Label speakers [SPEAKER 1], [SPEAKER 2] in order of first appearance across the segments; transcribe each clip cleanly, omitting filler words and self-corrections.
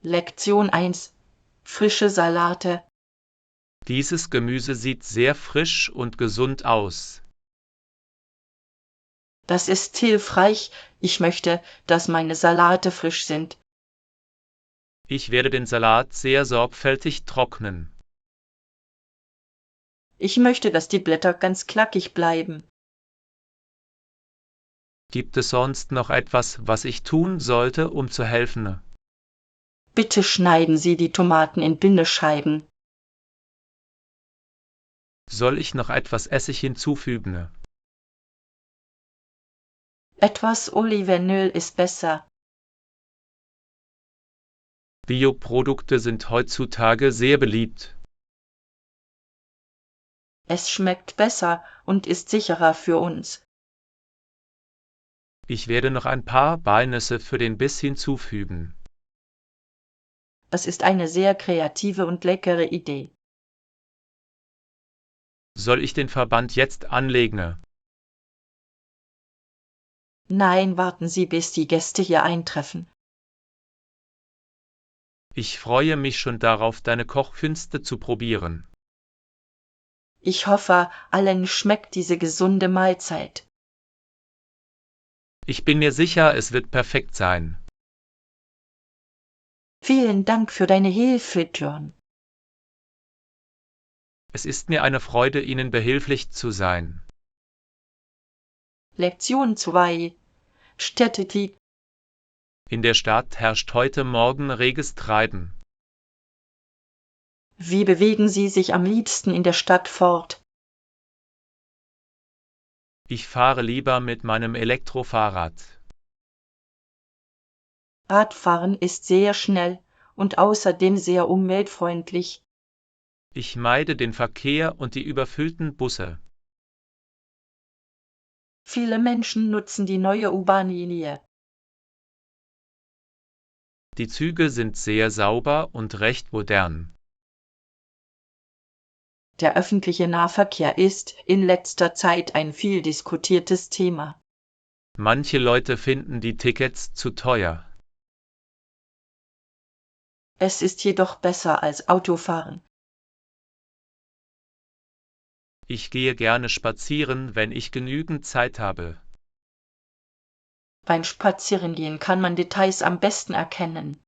[SPEAKER 1] Lektion 1: Frische Salate.
[SPEAKER 2] Dieses Gemüse sieht sehr frisch und gesund aus.
[SPEAKER 1] Das ist hilfreich. Ich möchte, dass meine Salate frisch sind.
[SPEAKER 2] Ich werde den Salat sehr sorgfältig trocknen.
[SPEAKER 1] Ich möchte, dass die Blätter ganz knackig bleiben.
[SPEAKER 2] Gibt es sonst noch etwas, was ich tun sollte, um zu helfen?
[SPEAKER 1] Bitte schneiden Sie die Tomaten in dünne Scheiben.
[SPEAKER 2] Soll ich noch etwas Essig hinzufügen?
[SPEAKER 1] Etwas Olivenöl ist besser.
[SPEAKER 2] Bioprodukte sind heutzutage sehr beliebt.
[SPEAKER 1] Es schmeckt besser und ist sicherer für uns.
[SPEAKER 2] Ich werde noch ein paar Walnüsse für den Biss hinzufügen.
[SPEAKER 1] Das ist eine sehr kreative und leckere Idee.
[SPEAKER 2] Soll ich den Verband jetzt anlegen?
[SPEAKER 1] Nein, warten Sie, bis die Gäste hier eintreffen.
[SPEAKER 2] Ich freue mich schon darauf, deine Kochkünste zu probieren.
[SPEAKER 1] Ich hoffe, allen schmeckt diese gesunde Mahlzeit.
[SPEAKER 2] Ich bin mir sicher, es wird perfekt sein.
[SPEAKER 1] Vielen Dank für deine Hilfe, John.
[SPEAKER 2] Es ist mir eine Freude, Ihnen behilflich zu sein.
[SPEAKER 1] Lektion 2: Städteglied.
[SPEAKER 2] In der Stadt herrscht heute Morgen reges Treiben.
[SPEAKER 1] Wie bewegen Sie sich am liebsten in der Stadt fort?
[SPEAKER 2] Ich fahre lieber mit meinem Elektrofahrrad.
[SPEAKER 1] Radfahren ist sehr schnell und außerdem sehr umweltfreundlich.
[SPEAKER 2] Ich meide den Verkehr und die überfüllten Busse.
[SPEAKER 1] Viele Menschen nutzen die neue U-Bahn-Linie.
[SPEAKER 2] Die Züge sind sehr sauber und recht modern.
[SPEAKER 1] Der öffentliche Nahverkehr ist in letzter Zeit ein viel diskutiertes Thema.
[SPEAKER 2] Manche Leute finden die Tickets zu teuer.
[SPEAKER 1] Es ist jedoch besser als Autofahren.
[SPEAKER 2] Ich gehe gerne spazieren, wenn ich genügend Zeit habe.
[SPEAKER 1] Beim Spazierengehen kann man Details am besten erkennen.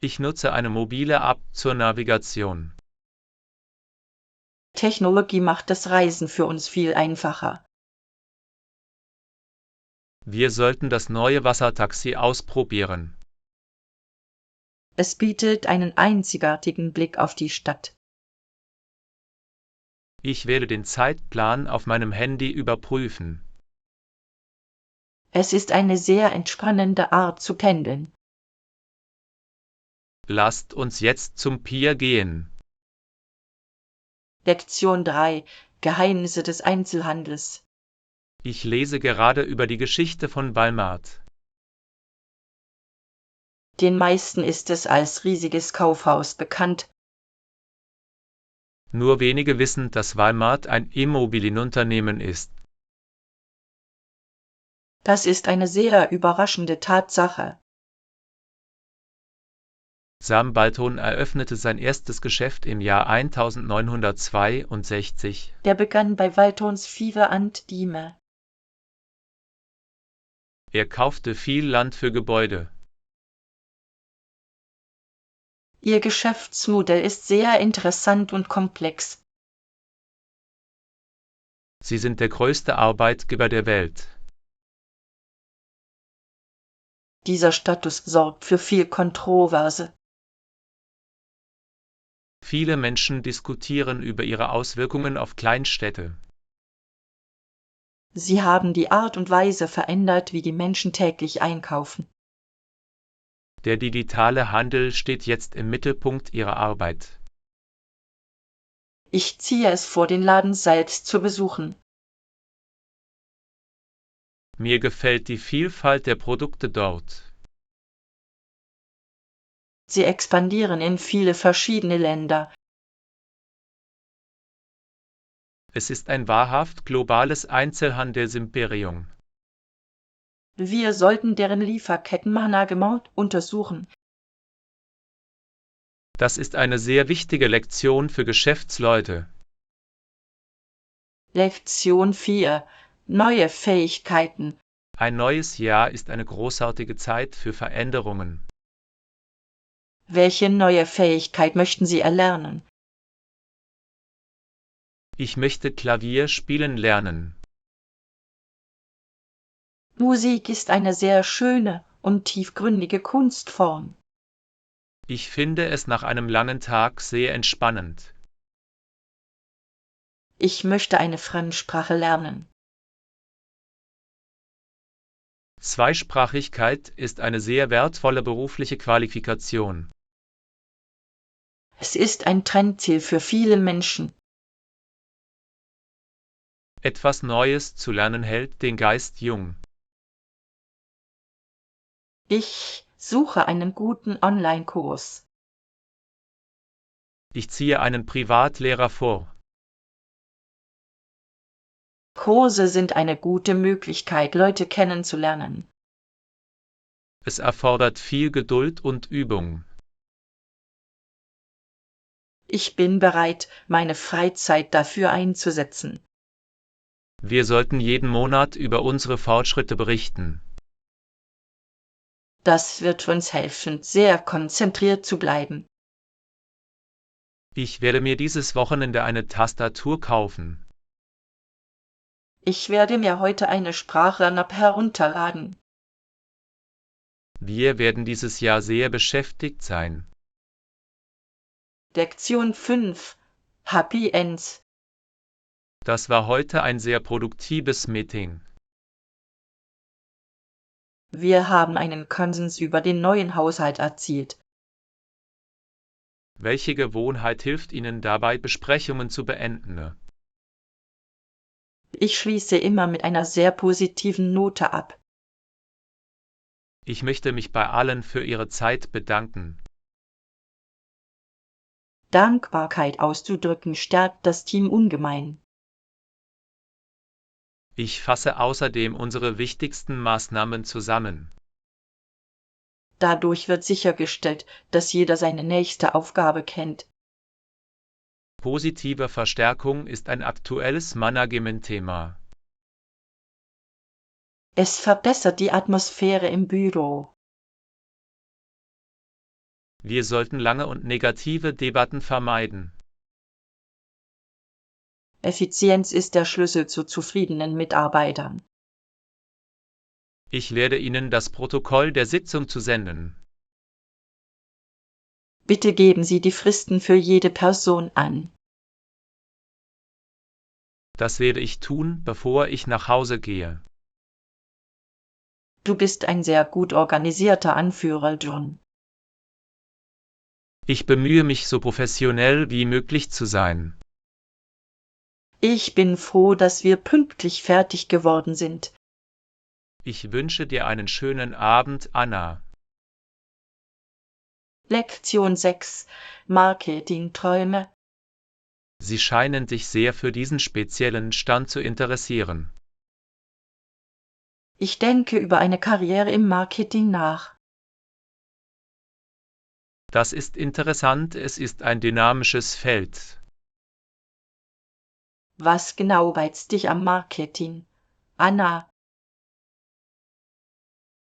[SPEAKER 2] Ich nutze eine mobile App zur Navigation.
[SPEAKER 1] Technologie macht das Reisen für uns viel einfacher.
[SPEAKER 2] Wir sollten das neue Wassertaxi ausprobieren.
[SPEAKER 1] Es bietet einen einzigartigen Blick auf die Stadt.
[SPEAKER 2] Ich werde den Zeitplan auf meinem Handy überprüfen.
[SPEAKER 1] Es ist eine sehr entspannende Art zu pendeln.
[SPEAKER 2] Lasst uns jetzt zum Pier gehen.
[SPEAKER 1] Lektion 3: Geheimnisse des Einzelhandels.
[SPEAKER 2] Ich lese gerade über die Geschichte von Walmart.
[SPEAKER 1] Den meisten ist es als riesiges Kaufhaus bekannt.
[SPEAKER 2] Nur wenige wissen, dass Walmart ein Immobilienunternehmen ist.
[SPEAKER 1] Das ist eine sehr überraschende Tatsache.
[SPEAKER 2] Sam Balton eröffnete sein erstes Geschäft im Jahr 1962.
[SPEAKER 1] Der begann bei Waltons Vive and Dime.
[SPEAKER 2] Er kaufte viel Land für Gebäude.
[SPEAKER 1] Ihr Geschäftsmodell ist sehr interessant und komplex.
[SPEAKER 2] Sie sind der größte Arbeitgeber der Welt.
[SPEAKER 1] Dieser Status sorgt für viel Kontroverse.
[SPEAKER 2] Viele Menschen diskutieren über ihre Auswirkungen auf Kleinstädte.
[SPEAKER 1] Sie haben die Art und Weise verändert, wie die Menschen täglich einkaufen.
[SPEAKER 2] Der digitale Handel steht jetzt im Mittelpunkt ihrer Arbeit.
[SPEAKER 1] Ich ziehe es vor, den Laden selbst zu besuchen.
[SPEAKER 2] Mir gefällt die Vielfalt der Produkte dort.
[SPEAKER 1] Sie expandieren in viele verschiedene Länder.
[SPEAKER 2] Es ist ein wahrhaft globales Einzelhandelsimperium.
[SPEAKER 1] Wir sollten deren Lieferketten genau untersuchen.
[SPEAKER 2] Das ist eine sehr wichtige Lektion für Geschäftsleute.
[SPEAKER 1] Lektion 4. Neue Fähigkeiten.
[SPEAKER 2] Ein neues Jahr ist eine großartige Zeit für Veränderungen.
[SPEAKER 1] Welche neue Fähigkeit möchten Sie erlernen?
[SPEAKER 2] Ich möchte Klavier spielen lernen.
[SPEAKER 1] Musik ist eine sehr schöne und tiefgründige Kunstform.
[SPEAKER 2] Ich finde es nach einem langen Tag sehr entspannend.
[SPEAKER 1] Ich möchte eine Fremdsprache lernen.
[SPEAKER 2] Zweisprachigkeit ist eine sehr wertvolle berufliche Qualifikation.
[SPEAKER 1] Es ist ein Trendziel für viele Menschen.
[SPEAKER 2] Etwas Neues zu lernen hält den Geist jung.
[SPEAKER 1] Ich suche einen guten Online-Kurs.
[SPEAKER 2] Ich ziehe einen Privatlehrer vor.
[SPEAKER 1] Kurse sind eine gute Möglichkeit, Leute kennenzulernen.
[SPEAKER 2] Es erfordert viel Geduld und Übung.
[SPEAKER 1] Ich bin bereit, meine Freizeit dafür einzusetzen.
[SPEAKER 2] Wir sollten jeden Monat über unsere Fortschritte berichten.
[SPEAKER 1] Das wird uns helfen, sehr konzentriert zu bleiben.
[SPEAKER 2] Ich werde mir dieses Wochenende eine Tastatur kaufen.
[SPEAKER 1] Ich werde mir heute eine Sprach-App herunterladen.
[SPEAKER 2] Wir werden dieses Jahr sehr beschäftigt sein.
[SPEAKER 1] Lektion 5. Happy Ends.
[SPEAKER 2] Das war heute ein sehr produktives Meeting.
[SPEAKER 1] Wir haben einen Konsens über den neuen Haushalt erzielt.
[SPEAKER 2] Welche Gewohnheit hilft Ihnen dabei, Besprechungen zu beenden?
[SPEAKER 1] Ich schließe immer mit einer sehr positiven Note ab.
[SPEAKER 2] Ich möchte mich bei allen für Ihre Zeit bedanken.
[SPEAKER 1] Dankbarkeit auszudrücken stärkt das Team ungemein.
[SPEAKER 2] Ich fasse außerdem unsere wichtigsten Maßnahmen zusammen.
[SPEAKER 1] Dadurch wird sichergestellt, dass jeder seine nächste Aufgabe kennt.
[SPEAKER 2] Positive Verstärkung ist ein aktuelles Managementthema.
[SPEAKER 1] Es verbessert die Atmosphäre im Büro.
[SPEAKER 2] Wir sollten lange und negative Debatten vermeiden.
[SPEAKER 1] Effizienz ist der Schlüssel zu zufriedenen Mitarbeitern.
[SPEAKER 2] Ich werde Ihnen das Protokoll der Sitzung zusenden.
[SPEAKER 1] Bitte geben Sie die Fristen für jede Person an.
[SPEAKER 2] Das werde ich tun, bevor ich nach Hause gehe.
[SPEAKER 1] Du bist ein sehr gut organisierter Anführer, John.
[SPEAKER 2] Ich bemühe mich, so professionell wie möglich zu sein.
[SPEAKER 1] Ich bin froh, dass wir pünktlich fertig geworden sind.
[SPEAKER 2] Ich wünsche dir einen schönen Abend, Anna.
[SPEAKER 1] Lektion 6. Marketingträume.
[SPEAKER 2] Sie scheinen sich sehr für diesen speziellen Stand zu interessieren.
[SPEAKER 1] Ich denke über eine Karriere im Marketing nach.
[SPEAKER 2] Das ist interessant, es ist ein dynamisches Feld.
[SPEAKER 1] Was genau reizt dich am Marketing? Anna,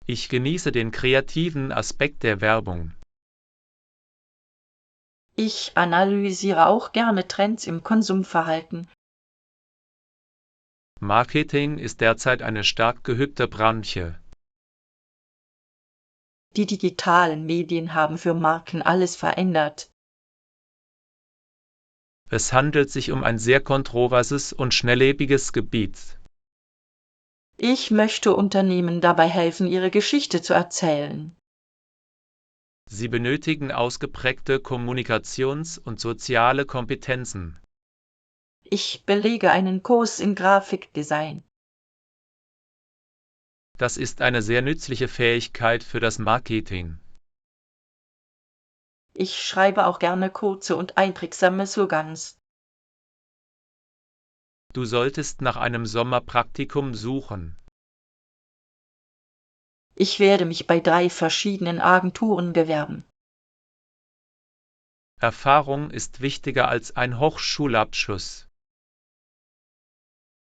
[SPEAKER 2] Ich genieße den kreativen Aspekt der Werbung.
[SPEAKER 1] ich analysiere auch gerne Trends im Konsumverhalten.
[SPEAKER 2] Marketing ist derzeit eine stark gehypte Branche.
[SPEAKER 1] Die digitalen Medien haben für Marken alles verändert.
[SPEAKER 2] Es handelt sich um ein sehr kontroverses und schnelllebiges Gebiet.
[SPEAKER 1] Ich möchte Unternehmen dabei helfen, ihre Geschichte zu erzählen.
[SPEAKER 2] Sie benötigen ausgeprägte Kommunikations- und soziale Kompetenzen.
[SPEAKER 1] Ich belege einen Kurs in Grafikdesign.
[SPEAKER 2] Das ist eine sehr nützliche Fähigkeit für das Marketing.
[SPEAKER 1] Ich schreibe auch gerne kurze und einprägsame Slogans.
[SPEAKER 2] Du solltest nach einem Sommerpraktikum suchen.
[SPEAKER 1] Ich werde mich bei 3 verschiedenen Agenturen bewerben.
[SPEAKER 2] Erfahrung ist wichtiger als ein Hochschulabschluss.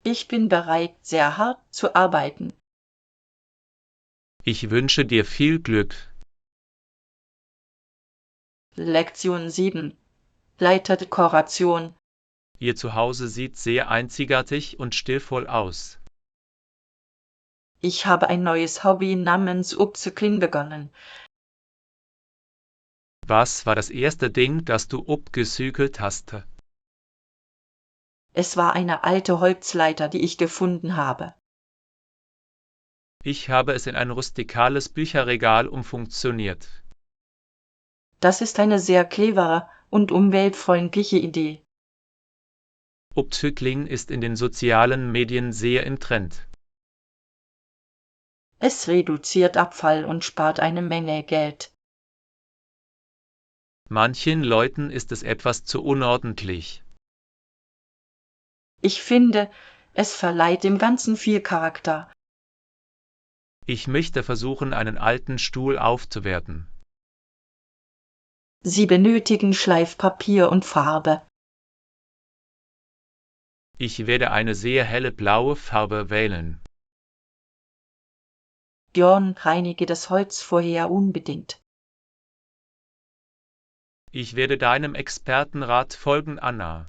[SPEAKER 1] Ich bin bereit, sehr hart zu arbeiten.
[SPEAKER 2] Ich wünsche dir viel Glück.
[SPEAKER 1] Lektion 7. Leiterdekoration.
[SPEAKER 2] Ihr Zuhause sieht sehr einzigartig und stilvoll aus.
[SPEAKER 1] Ich habe ein neues Hobby namens Upcycling begonnen.
[SPEAKER 2] Was war das erste Ding, das du upgesügelt hast?
[SPEAKER 1] Es war eine alte Holzleiter, die ich gefunden habe.
[SPEAKER 2] Ich habe es in ein rustikales Bücherregal umfunktioniert.
[SPEAKER 1] Das ist eine sehr clevere und umweltfreundliche Idee.
[SPEAKER 2] Upcycling ist in den sozialen Medien sehr im Trend.
[SPEAKER 1] Es reduziert Abfall und spart eine Menge Geld.
[SPEAKER 2] Manchen Leuten ist es etwas zu unordentlich.
[SPEAKER 1] Ich finde, es verleiht dem Ganzen viel Charakter.
[SPEAKER 2] Ich möchte versuchen, einen alten Stuhl aufzuwerten.
[SPEAKER 1] Sie benötigen Schleifpapier und Farbe.
[SPEAKER 2] Ich werde eine sehr helle blaue Farbe wählen.
[SPEAKER 1] Björn, reinige das Holz vorher unbedingt.
[SPEAKER 2] Ich werde deinem Expertenrat folgen, Anna.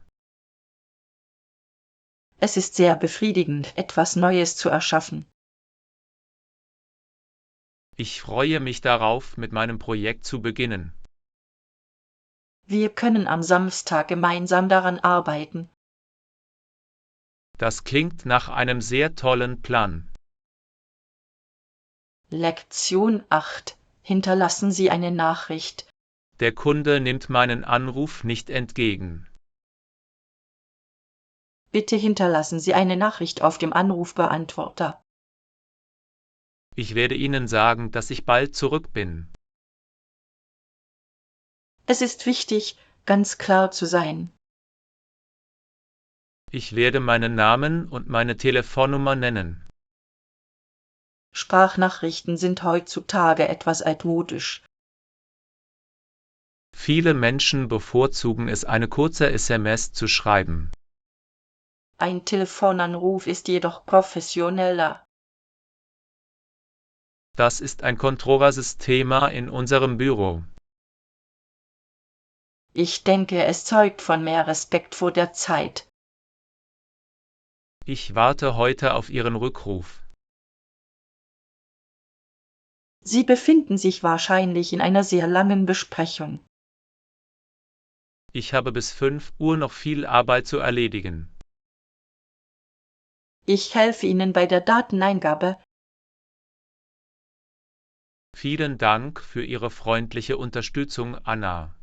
[SPEAKER 1] Es ist sehr befriedigend, etwas Neues zu erschaffen.
[SPEAKER 2] Ich freue mich darauf, mit meinem Projekt zu beginnen.
[SPEAKER 1] Wir können am Samstag gemeinsam daran arbeiten.
[SPEAKER 2] Das klingt nach einem sehr tollen Plan.
[SPEAKER 1] Lektion 8. Hinterlassen Sie eine Nachricht.
[SPEAKER 2] Der Kunde nimmt meinen Anruf nicht entgegen.
[SPEAKER 1] Bitte hinterlassen Sie eine Nachricht auf dem Anrufbeantworter.
[SPEAKER 2] Ich werde Ihnen sagen, dass ich bald zurück bin.
[SPEAKER 1] Es ist wichtig, ganz klar zu sein.
[SPEAKER 2] Ich werde meinen Namen und meine Telefonnummer nennen.
[SPEAKER 1] Sprachnachrichten sind heutzutage etwas altmodisch.
[SPEAKER 2] Viele Menschen bevorzugen es, eine kurze SMS zu schreiben.
[SPEAKER 1] Ein Telefonanruf ist jedoch professioneller.
[SPEAKER 2] Das ist ein kontroverses Thema in unserem Büro.
[SPEAKER 1] Ich denke, es zeugt von mehr Respekt vor der Zeit.
[SPEAKER 2] Ich warte heute auf Ihren Rückruf.
[SPEAKER 1] Sie befinden sich wahrscheinlich in einer sehr langen Besprechung.
[SPEAKER 2] Ich habe bis 5 Uhr noch viel Arbeit zu erledigen.
[SPEAKER 1] Ich helfe Ihnen bei der Dateneingabe.
[SPEAKER 2] Vielen Dank für Ihre freundliche Unterstützung, Anna.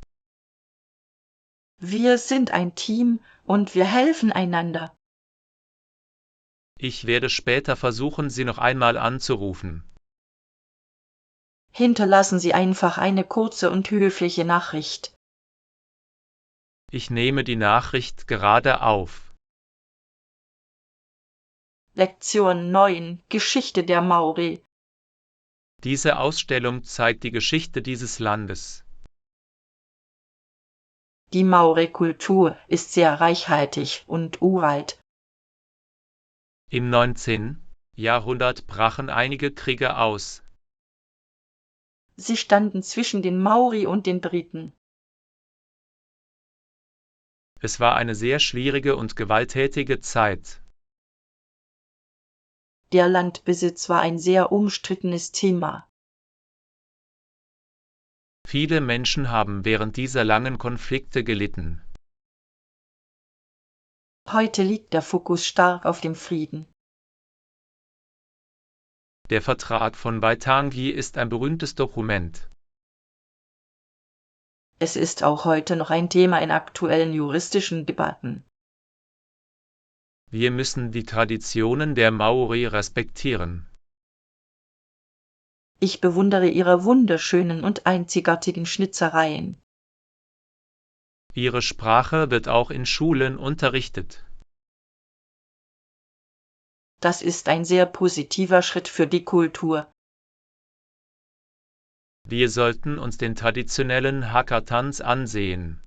[SPEAKER 1] Wir sind ein Team und wir helfen einander.
[SPEAKER 2] Ich werde später versuchen, Sie noch einmal anzurufen.
[SPEAKER 1] Hinterlassen Sie einfach eine kurze und höfliche Nachricht.
[SPEAKER 2] Ich nehme die Nachricht gerade auf.
[SPEAKER 1] Lektion 9. Geschichte der Maori.
[SPEAKER 2] Diese Ausstellung zeigt die Geschichte dieses Landes.
[SPEAKER 1] Die Maori-Kultur ist sehr reichhaltig und uralt.
[SPEAKER 2] Im 19. Jahrhundert brachen einige Kriege aus.
[SPEAKER 1] Sie standen zwischen den Maori und den Briten.
[SPEAKER 2] Es war eine sehr schwierige und gewalttätige Zeit.
[SPEAKER 1] Der Landbesitz war ein sehr umstrittenes Thema.
[SPEAKER 2] Viele Menschen haben während dieser langen Konflikte gelitten.
[SPEAKER 1] Heute liegt der Fokus stark auf dem Frieden.
[SPEAKER 2] Der Vertrag von Waitangi ist ein berühmtes Dokument.
[SPEAKER 1] Es ist auch heute noch ein Thema in aktuellen juristischen Debatten.
[SPEAKER 2] Wir müssen die Traditionen der Maori respektieren.
[SPEAKER 1] Ich bewundere ihre wunderschönen und einzigartigen Schnitzereien.
[SPEAKER 2] Ihre Sprache wird auch in Schulen unterrichtet.
[SPEAKER 1] Das ist ein sehr positiver Schritt für die Kultur.
[SPEAKER 2] Wir sollten uns den traditionellen Hakka-Tanz ansehen.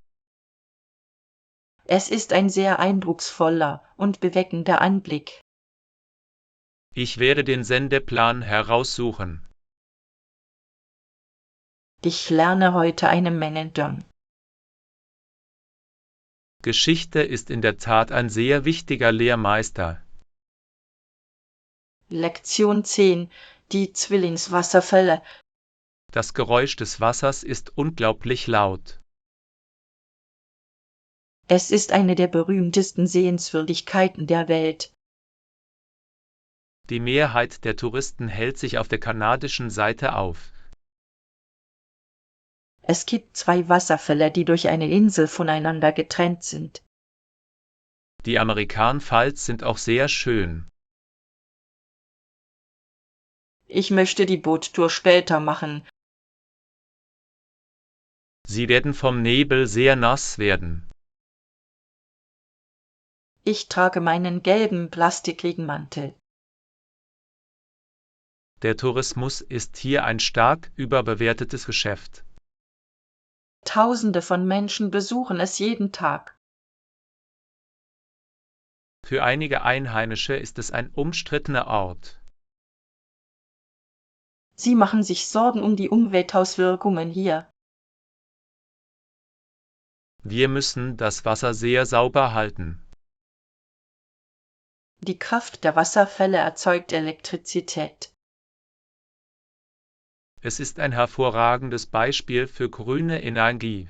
[SPEAKER 1] Es ist ein sehr eindrucksvoller und beweckender Anblick.
[SPEAKER 2] Ich werde den Sendeplan heraussuchen.
[SPEAKER 1] Ich lerne heute eine Menge, John.
[SPEAKER 2] Geschichte ist in der Tat ein sehr wichtiger Lehrmeister.
[SPEAKER 1] Lektion 10: Die Zwillingswasserfälle.
[SPEAKER 2] Das Geräusch des Wassers ist unglaublich laut.
[SPEAKER 1] Es ist eine der berühmtesten Sehenswürdigkeiten der Welt.
[SPEAKER 2] Die Mehrheit der Touristen hält sich auf der kanadischen Seite auf.
[SPEAKER 1] Es gibt 2 Wasserfälle, die durch eine Insel voneinander getrennt sind.
[SPEAKER 2] Die Amerikan-Falls sind auch sehr schön.
[SPEAKER 1] Ich möchte die Boottour später machen.
[SPEAKER 2] Sie werden vom Nebel sehr nass werden.
[SPEAKER 1] Ich trage meinen gelben Plastikregenmantel.
[SPEAKER 2] Der Tourismus ist hier ein stark überbewertetes Geschäft.
[SPEAKER 1] Tausende von Menschen besuchen es jeden Tag.
[SPEAKER 2] Für einige Einheimische ist es ein umstrittener Ort.
[SPEAKER 1] Sie machen sich Sorgen um die Umweltauswirkungen hier.
[SPEAKER 2] Wir müssen das Wasser sehr sauber halten.
[SPEAKER 1] Die Kraft der Wasserfälle erzeugt Elektrizität.
[SPEAKER 2] Es ist ein hervorragendes Beispiel für grüne Energie.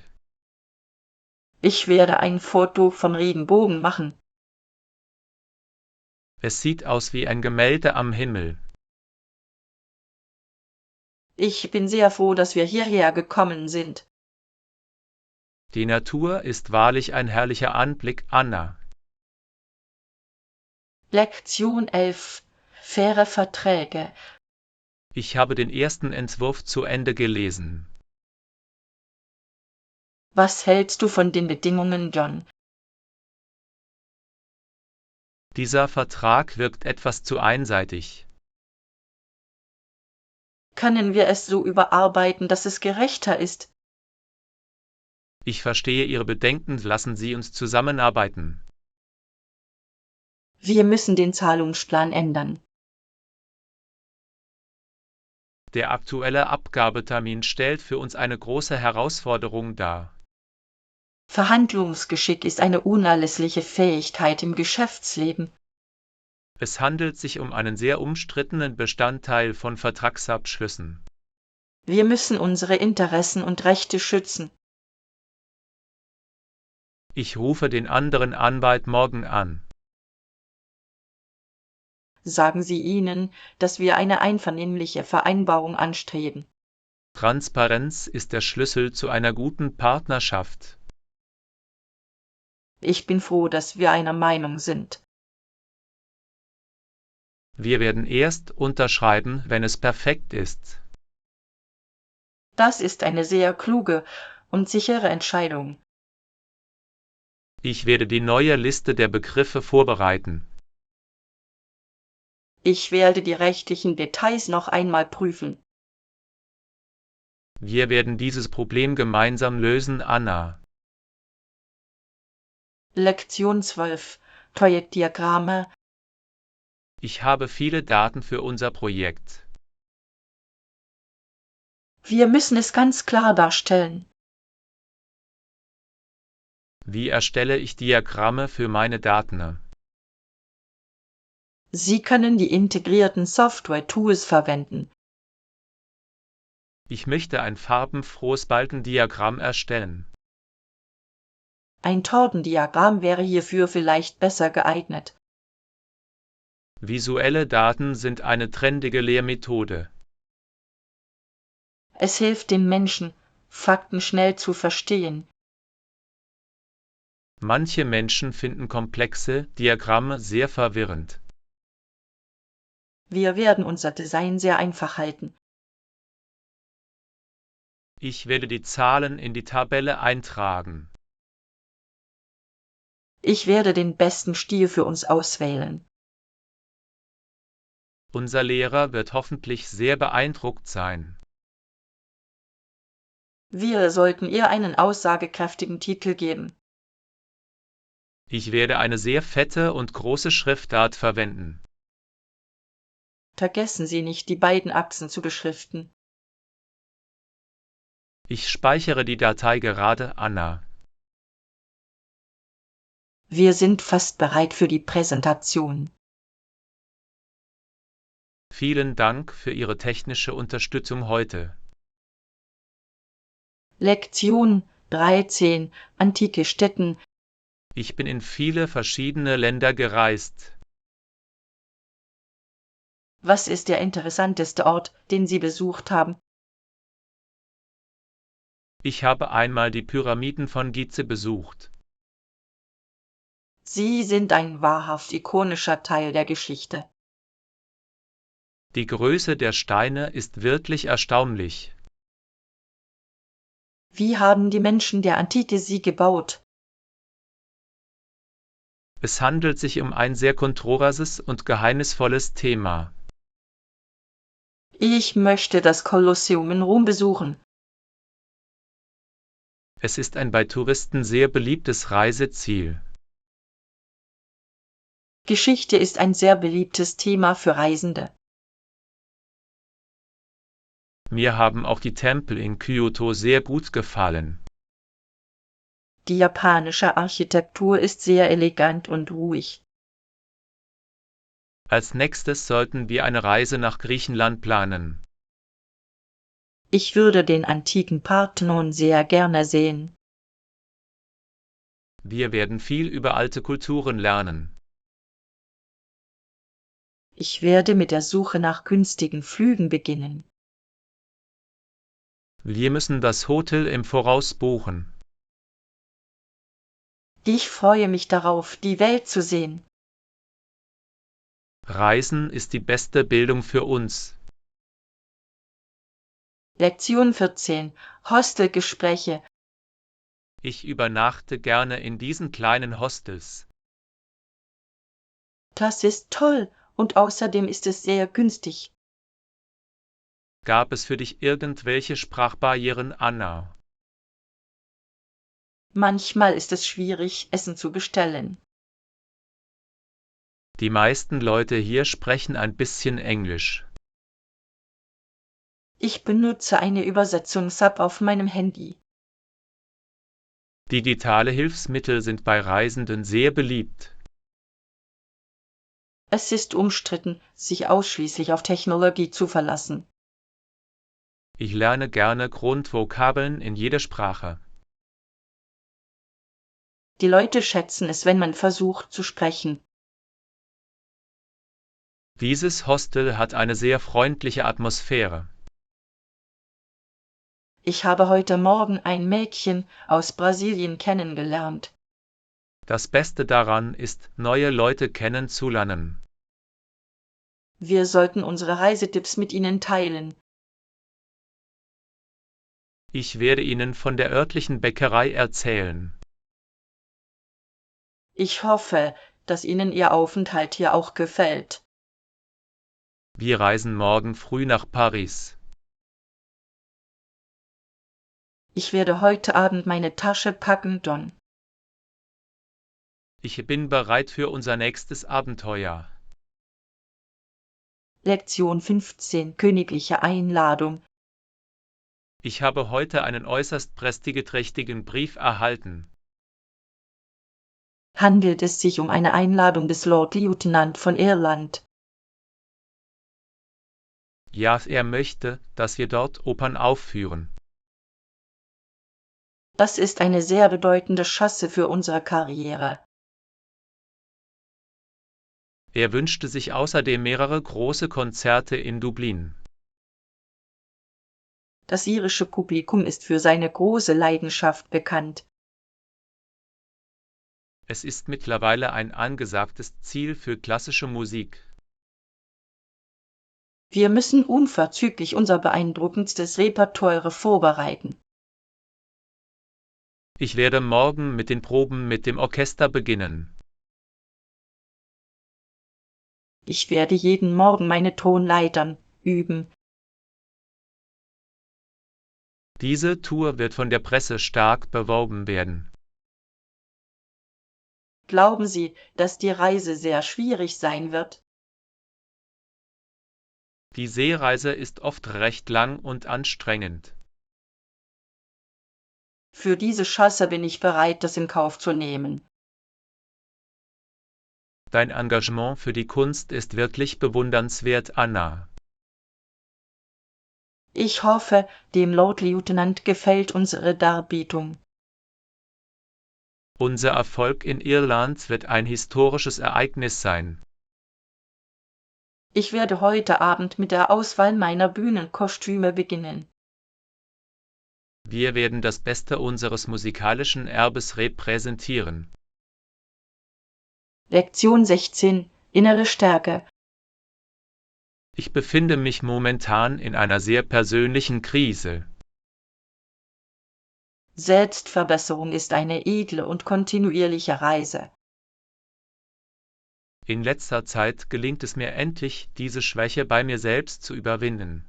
[SPEAKER 1] Ich werde ein Foto vom Regenbogen machen.
[SPEAKER 2] Es sieht aus wie ein Gemälde am Himmel.
[SPEAKER 1] Ich bin sehr froh, dass wir hierher gekommen sind.
[SPEAKER 2] Die Natur ist wahrlich ein herrlicher Anblick, Anna.
[SPEAKER 1] Lektion 11: Faire Verträge.
[SPEAKER 2] Ich habe den ersten Entwurf zu Ende gelesen.
[SPEAKER 1] Was hältst du von den Bedingungen, John?
[SPEAKER 2] Dieser Vertrag wirkt etwas zu einseitig.
[SPEAKER 1] Können wir es so überarbeiten, dass es gerechter ist?
[SPEAKER 2] Ich verstehe Ihre Bedenken, lassen Sie uns zusammenarbeiten.
[SPEAKER 1] Wir müssen den Zahlungsplan ändern.
[SPEAKER 2] Der aktuelle Abgabetermin stellt für uns eine große Herausforderung dar.
[SPEAKER 1] Verhandlungsgeschick ist eine unerlässliche Fähigkeit im Geschäftsleben.
[SPEAKER 2] Es handelt sich um einen sehr umstrittenen Bestandteil von Vertragsabschlüssen.
[SPEAKER 1] Wir müssen unsere Interessen und Rechte schützen.
[SPEAKER 2] Ich rufe den anderen Anwalt morgen an.
[SPEAKER 1] Sagen Sie ihnen, dass wir eine einvernehmliche Vereinbarung anstreben.
[SPEAKER 2] Transparenz ist der Schlüssel zu einer guten Partnerschaft.
[SPEAKER 1] Ich bin froh, dass wir einer Meinung sind.
[SPEAKER 2] Wir werden erst unterschreiben, wenn es perfekt ist.
[SPEAKER 1] Das ist eine sehr kluge und sichere Entscheidung.
[SPEAKER 2] Ich werde die neue Liste der Begriffe vorbereiten.
[SPEAKER 1] Ich werde die rechtlichen Details noch einmal prüfen.
[SPEAKER 2] Wir werden dieses Problem gemeinsam lösen, Anna.
[SPEAKER 1] Lektion 12: Projektdiagramme.
[SPEAKER 2] Ich habe viele Daten für unser Projekt.
[SPEAKER 1] Wir müssen es ganz klar darstellen.
[SPEAKER 2] Wie erstelle ich Diagramme für meine Daten?
[SPEAKER 1] Sie können die integrierten Software-Tools verwenden.
[SPEAKER 2] Ich möchte ein farbenfrohes Balkendiagramm erstellen.
[SPEAKER 1] Ein Tortendiagramm wäre hierfür vielleicht besser geeignet.
[SPEAKER 2] Visuelle Daten sind eine trendige Lehrmethode.
[SPEAKER 1] Es hilft den Menschen, Fakten schnell zu verstehen.
[SPEAKER 2] Manche Menschen finden komplexe Diagramme sehr verwirrend.
[SPEAKER 1] Wir werden unser Design sehr einfach halten.
[SPEAKER 2] Ich werde die Zahlen in die Tabelle eintragen.
[SPEAKER 1] Ich werde den besten Stil für uns auswählen.
[SPEAKER 2] Unser Lehrer wird hoffentlich sehr beeindruckt sein.
[SPEAKER 1] Wir sollten ihr einen aussagekräftigen Titel geben.
[SPEAKER 2] Ich werde eine sehr fette und große Schriftart verwenden.
[SPEAKER 1] Vergessen Sie nicht, die beiden Achsen zu beschriften.
[SPEAKER 2] Ich speichere die Datei gerade, Anna.
[SPEAKER 1] Wir sind fast bereit für die Präsentation.
[SPEAKER 2] Vielen Dank für Ihre technische Unterstützung heute.
[SPEAKER 1] Lektion 13: Antike Stätten.
[SPEAKER 2] Ich bin in viele verschiedene Länder gereist.
[SPEAKER 1] Was ist der interessanteste Ort, den Sie besucht haben?
[SPEAKER 2] Ich habe einmal die Pyramiden von Gizeh besucht.
[SPEAKER 1] Sie sind ein wahrhaft ikonischer Teil der Geschichte.
[SPEAKER 2] Die Größe der Steine ist wirklich erstaunlich.
[SPEAKER 1] Wie haben die Menschen der Antike sie gebaut?
[SPEAKER 2] Es handelt sich um ein sehr kontroverses und geheimnisvolles Thema.
[SPEAKER 1] Ich möchte das Kolosseum in Rom besuchen.
[SPEAKER 2] Es ist ein bei Touristen sehr beliebtes Reiseziel.
[SPEAKER 1] Geschichte ist ein sehr beliebtes Thema für Reisende.
[SPEAKER 2] Mir haben auch die Tempel in Kyoto sehr gut gefallen.
[SPEAKER 1] Die japanische Architektur ist sehr elegant und ruhig.
[SPEAKER 2] Als nächstes sollten wir eine Reise nach Griechenland planen.
[SPEAKER 1] Ich würde den antiken Parthenon sehr gerne sehen.
[SPEAKER 2] Wir werden viel über alte Kulturen lernen.
[SPEAKER 1] Ich werde mit der Suche nach günstigen Flügen beginnen.
[SPEAKER 2] Wir müssen das Hotel im Voraus buchen.
[SPEAKER 1] Ich freue mich darauf, die Welt zu sehen.
[SPEAKER 2] Reisen ist die beste Bildung für uns.
[SPEAKER 1] Lektion 14: Hostelgespräche.
[SPEAKER 2] Ich übernachte gerne in diesen kleinen Hostels.
[SPEAKER 1] Das ist toll und außerdem ist es sehr günstig.
[SPEAKER 2] Gab es für dich irgendwelche Sprachbarrieren, Anna?
[SPEAKER 1] Manchmal ist es schwierig, Essen zu bestellen.
[SPEAKER 2] Die meisten Leute hier sprechen ein bisschen Englisch.
[SPEAKER 1] Ich benutze eine Übersetzungs-App auf meinem Handy.
[SPEAKER 2] Digitale Hilfsmittel sind bei Reisenden sehr beliebt.
[SPEAKER 1] Es ist umstritten, sich ausschließlich auf Technologie zu verlassen.
[SPEAKER 2] Ich lerne gerne Grundvokabeln in jeder Sprache.
[SPEAKER 1] Die Leute schätzen es, wenn man versucht zu sprechen.
[SPEAKER 2] Dieses Hostel hat eine sehr freundliche Atmosphäre.
[SPEAKER 1] Ich habe heute Morgen ein Mädchen aus Brasilien kennengelernt.
[SPEAKER 2] Das Beste daran ist, neue Leute kennenzulernen.
[SPEAKER 1] Wir sollten unsere Reisetipps mit ihnen teilen.
[SPEAKER 2] Ich werde Ihnen von der örtlichen Bäckerei erzählen.
[SPEAKER 1] Ich hoffe, dass Ihnen Ihr Aufenthalt hier auch gefällt.
[SPEAKER 2] Wir reisen morgen früh nach Paris.
[SPEAKER 1] Ich werde heute Abend meine Tasche packen, Don.
[SPEAKER 2] Ich bin bereit für unser nächstes Abenteuer.
[SPEAKER 1] Lektion 15: Königliche Einladung.
[SPEAKER 2] Ich habe heute einen äußerst prestigeträchtigen Brief erhalten.
[SPEAKER 1] Handelt es sich um eine Einladung des Lord Lieutenant von Irland?
[SPEAKER 2] Ja, er möchte, dass wir dort Opern aufführen.
[SPEAKER 1] Das ist eine sehr bedeutende Chance für unsere Karriere.
[SPEAKER 2] Er wünschte sich außerdem mehrere große Konzerte in Dublin.
[SPEAKER 1] Das irische Publikum ist für seine große Leidenschaft bekannt.
[SPEAKER 2] Es ist mittlerweile ein angesagtes Ziel für klassische Musik.
[SPEAKER 1] Wir müssen unverzüglich unser beeindruckendstes Repertoire vorbereiten.
[SPEAKER 2] Ich werde morgen mit den Proben mit dem Orchester beginnen.
[SPEAKER 1] Ich werde jeden Morgen meine Tonleitern üben.
[SPEAKER 2] Diese Tour wird von der Presse stark beworben werden.
[SPEAKER 1] Glauben Sie, dass die Reise sehr schwierig sein wird?
[SPEAKER 2] Die Seereise ist oft recht lang und anstrengend.
[SPEAKER 1] Für diese Chance bin ich bereit, das in Kauf zu nehmen.
[SPEAKER 2] Dein Engagement für die Kunst ist wirklich bewundernswert, Anna.
[SPEAKER 1] Ich hoffe, dem Lord-Lieutenant gefällt unsere Darbietung.
[SPEAKER 2] Unser Erfolg in Irland wird ein historisches Ereignis sein.
[SPEAKER 1] Ich werde heute Abend mit der Auswahl meiner Bühnenkostüme beginnen.
[SPEAKER 2] Wir werden das Beste unseres musikalischen Erbes repräsentieren.
[SPEAKER 1] Lektion 16. Innere Stärke.
[SPEAKER 2] Ich befinde mich momentan in einer sehr persönlichen Krise.
[SPEAKER 1] Selbstverbesserung ist eine edle und kontinuierliche Reise.
[SPEAKER 2] In letzter Zeit gelingt es mir endlich, diese Schwäche bei mir selbst zu überwinden.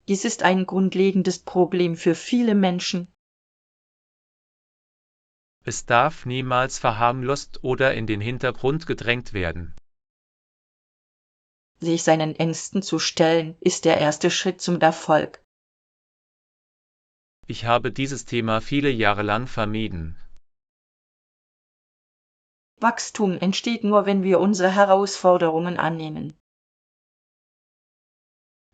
[SPEAKER 1] Dies ist ein grundlegendes Problem für viele Menschen.
[SPEAKER 2] Es darf niemals verharmlost oder in den Hintergrund gedrängt werden.
[SPEAKER 1] Sich seinen Ängsten zu stellen, ist der erste Schritt zum Erfolg.
[SPEAKER 2] Ich habe dieses Thema viele Jahre lang vermieden.
[SPEAKER 1] Wachstum entsteht nur, wenn wir unsere Herausforderungen annehmen.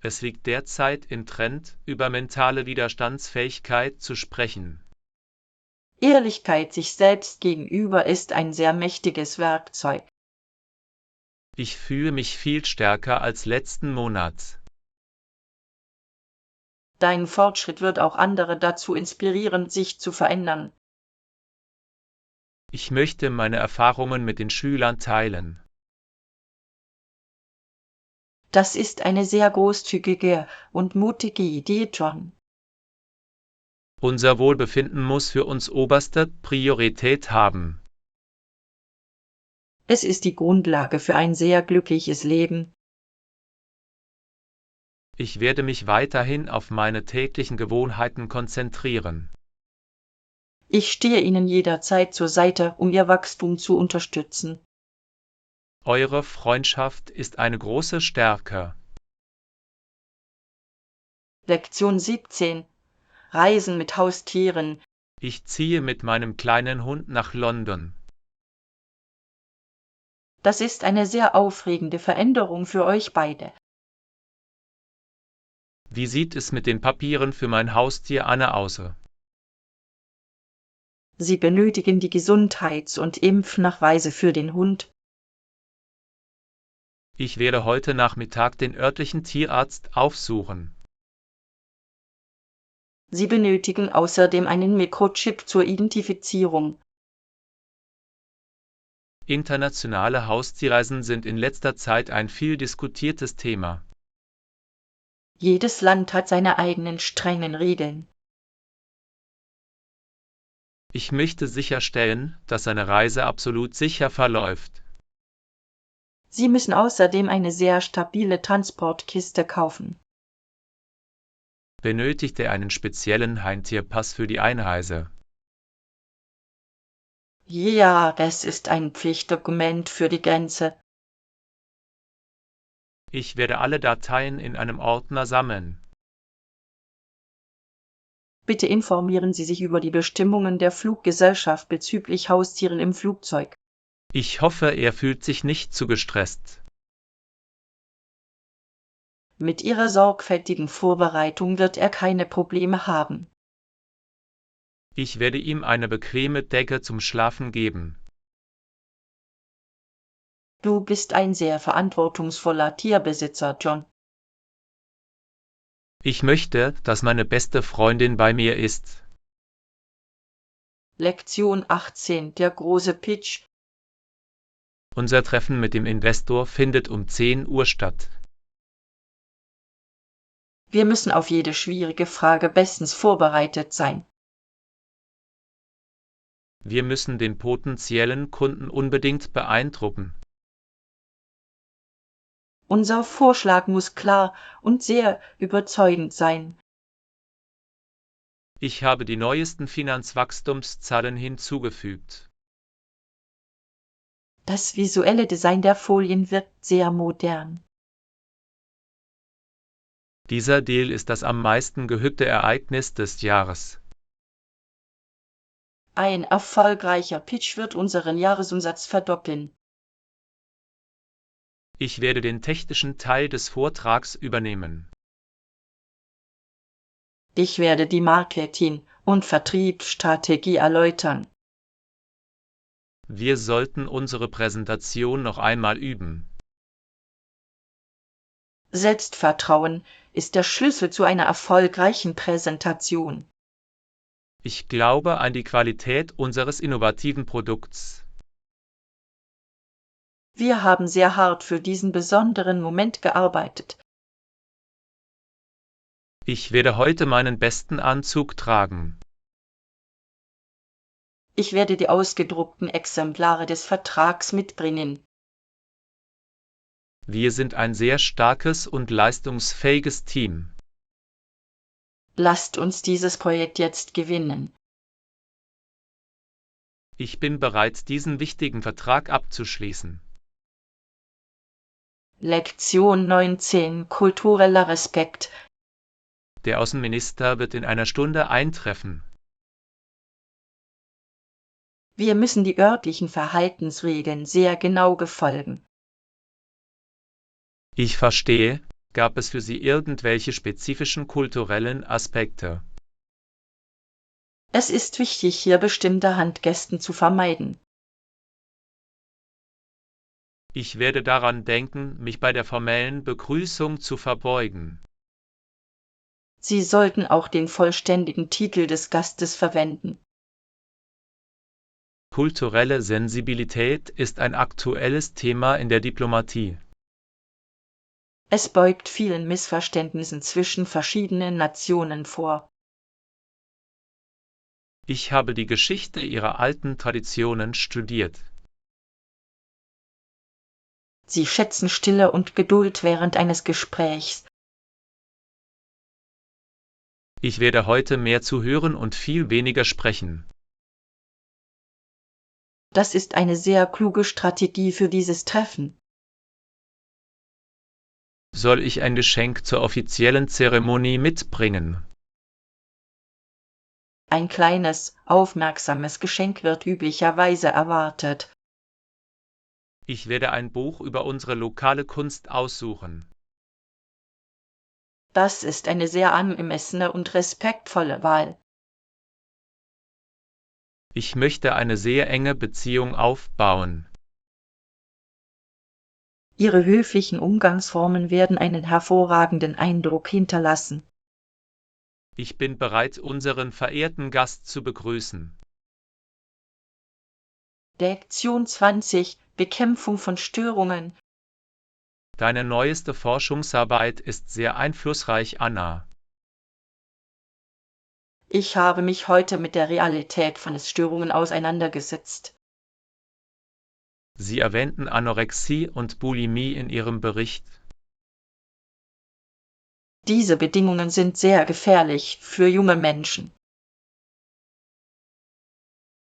[SPEAKER 2] Es liegt derzeit im Trend, über mentale Widerstandsfähigkeit zu sprechen.
[SPEAKER 1] Ehrlichkeit sich selbst gegenüber ist ein sehr mächtiges Werkzeug.
[SPEAKER 2] Ich fühle mich viel stärker als letzten Monat.
[SPEAKER 1] Dein Fortschritt wird auch andere dazu inspirieren, sich zu verändern.
[SPEAKER 2] Ich möchte meine Erfahrungen mit den Schülern teilen.
[SPEAKER 1] Das ist eine sehr großzügige und mutige Idee, John.
[SPEAKER 2] Unser Wohlbefinden muss für uns oberste Priorität haben.
[SPEAKER 1] Es ist die Grundlage für ein sehr glückliches Leben.
[SPEAKER 2] Ich werde mich weiterhin auf meine täglichen Gewohnheiten konzentrieren.
[SPEAKER 1] Ich stehe Ihnen jederzeit zur Seite, um Ihr Wachstum zu unterstützen.
[SPEAKER 2] Eure Freundschaft ist eine große Stärke.
[SPEAKER 1] Lektion 17. Reisen mit Haustieren.
[SPEAKER 2] Ich ziehe mit meinem kleinen Hund nach London.
[SPEAKER 1] Das ist eine sehr aufregende Veränderung für euch beide.
[SPEAKER 2] Wie sieht es mit den Papieren für mein Haustier Anne aus?
[SPEAKER 1] Sie benötigen die Gesundheits- und Impfnachweise für den Hund.
[SPEAKER 2] Ich werde heute Nachmittag den örtlichen Tierarzt aufsuchen.
[SPEAKER 1] Sie benötigen außerdem einen Mikrochip zur Identifizierung.
[SPEAKER 2] Internationale Haustierreisen sind in letzter Zeit ein viel diskutiertes Thema.
[SPEAKER 1] Jedes Land hat seine eigenen strengen Regeln.
[SPEAKER 2] Ich möchte sicherstellen, dass eine Reise absolut sicher verläuft.
[SPEAKER 1] Sie müssen außerdem eine sehr stabile Transportkiste kaufen.
[SPEAKER 2] Benötigt er einen speziellen Heimtierpass für die Einreise?
[SPEAKER 1] Ja, das ist ein Pflichtdokument für die Grenze.
[SPEAKER 2] Ich werde alle Dateien in einem Ordner sammeln.
[SPEAKER 1] Bitte informieren Sie sich über die Bestimmungen der Fluggesellschaft bezüglich Haustieren im Flugzeug.
[SPEAKER 2] Ich hoffe, er fühlt sich nicht zu gestresst.
[SPEAKER 1] Mit Ihrer sorgfältigen Vorbereitung wird er keine Probleme haben.
[SPEAKER 2] Ich werde ihm eine bequeme Decke zum Schlafen geben.
[SPEAKER 1] Du bist ein sehr verantwortungsvoller Tierbesitzer, John.
[SPEAKER 2] Ich möchte, dass meine beste Freundin bei mir ist.
[SPEAKER 1] Lektion 18. Der große Pitch.
[SPEAKER 2] Unser Treffen mit dem Investor findet um 10 Uhr statt.
[SPEAKER 1] Wir müssen auf jede schwierige Frage bestens vorbereitet sein.
[SPEAKER 2] Wir müssen den potenziellen Kunden unbedingt beeindrucken.
[SPEAKER 1] Unser Vorschlag muss klar und sehr überzeugend sein.
[SPEAKER 2] Ich habe die neuesten Finanzwachstumszahlen hinzugefügt.
[SPEAKER 1] Das visuelle Design der Folien wirkt sehr modern.
[SPEAKER 2] Dieser Deal ist das am meisten gehypte Ereignis des Jahres.
[SPEAKER 1] Ein erfolgreicher Pitch wird unseren Jahresumsatz verdoppeln.
[SPEAKER 2] Ich werde den technischen Teil des Vortrags übernehmen.
[SPEAKER 1] Ich werde die Marketing- und Vertriebsstrategie erläutern.
[SPEAKER 2] Wir sollten unsere Präsentation noch einmal üben.
[SPEAKER 1] Selbstvertrauen ist der Schlüssel zu einer erfolgreichen Präsentation.
[SPEAKER 2] Ich glaube an die Qualität unseres innovativen Produkts.
[SPEAKER 1] Wir haben sehr hart für diesen besonderen Moment gearbeitet.
[SPEAKER 2] Ich werde heute meinen besten Anzug tragen.
[SPEAKER 1] Ich werde die ausgedruckten Exemplare des Vertrags mitbringen.
[SPEAKER 2] Wir sind ein sehr starkes und leistungsfähiges Team.
[SPEAKER 1] Lasst uns dieses Projekt jetzt gewinnen.
[SPEAKER 2] Ich bin bereit, diesen wichtigen Vertrag abzuschließen.
[SPEAKER 1] Lektion 19: Kultureller Respekt.
[SPEAKER 2] Der Außenminister wird in einer Stunde eintreffen.
[SPEAKER 1] Wir müssen die örtlichen Verhaltensregeln sehr genau befolgen.
[SPEAKER 2] Ich verstehe, gab es für Sie irgendwelche spezifischen kulturellen Aspekte?
[SPEAKER 1] Es ist wichtig, hier bestimmte Handgesten zu vermeiden.
[SPEAKER 2] Ich werde daran denken, mich bei der formellen Begrüßung zu verbeugen.
[SPEAKER 1] Sie sollten auch den vollständigen Titel des Gastes verwenden.
[SPEAKER 2] Kulturelle Sensibilität ist ein aktuelles Thema in der Diplomatie.
[SPEAKER 1] Es beugt vielen Missverständnissen zwischen verschiedenen Nationen vor.
[SPEAKER 2] Ich habe die Geschichte ihrer alten Traditionen studiert.
[SPEAKER 1] Sie schätzen Stille und Geduld während eines Gesprächs.
[SPEAKER 2] Ich werde heute mehr zuhören und viel weniger sprechen.
[SPEAKER 1] Das ist eine sehr kluge Strategie für dieses Treffen.
[SPEAKER 2] Soll ich ein Geschenk zur offiziellen Zeremonie mitbringen?
[SPEAKER 1] Ein kleines, aufmerksames Geschenk wird üblicherweise erwartet.
[SPEAKER 2] Ich werde ein Buch über unsere lokale Kunst aussuchen.
[SPEAKER 1] Das ist eine sehr angemessene und respektvolle Wahl.
[SPEAKER 2] Ich möchte eine sehr enge Beziehung aufbauen.
[SPEAKER 1] Ihre höflichen Umgangsformen werden einen hervorragenden Eindruck hinterlassen.
[SPEAKER 2] Ich bin bereit, unseren verehrten Gast zu begrüßen.
[SPEAKER 1] Lektion 20: Bekämpfung von Störungen.
[SPEAKER 2] Deine neueste Forschungsarbeit ist sehr einflussreich, Anna.
[SPEAKER 1] Ich habe mich heute mit der Realität von Essstörungen auseinandergesetzt.
[SPEAKER 2] Sie erwähnten Anorexie und Bulimie in Ihrem Bericht.
[SPEAKER 1] Diese Bedingungen sind sehr gefährlich für junge Menschen.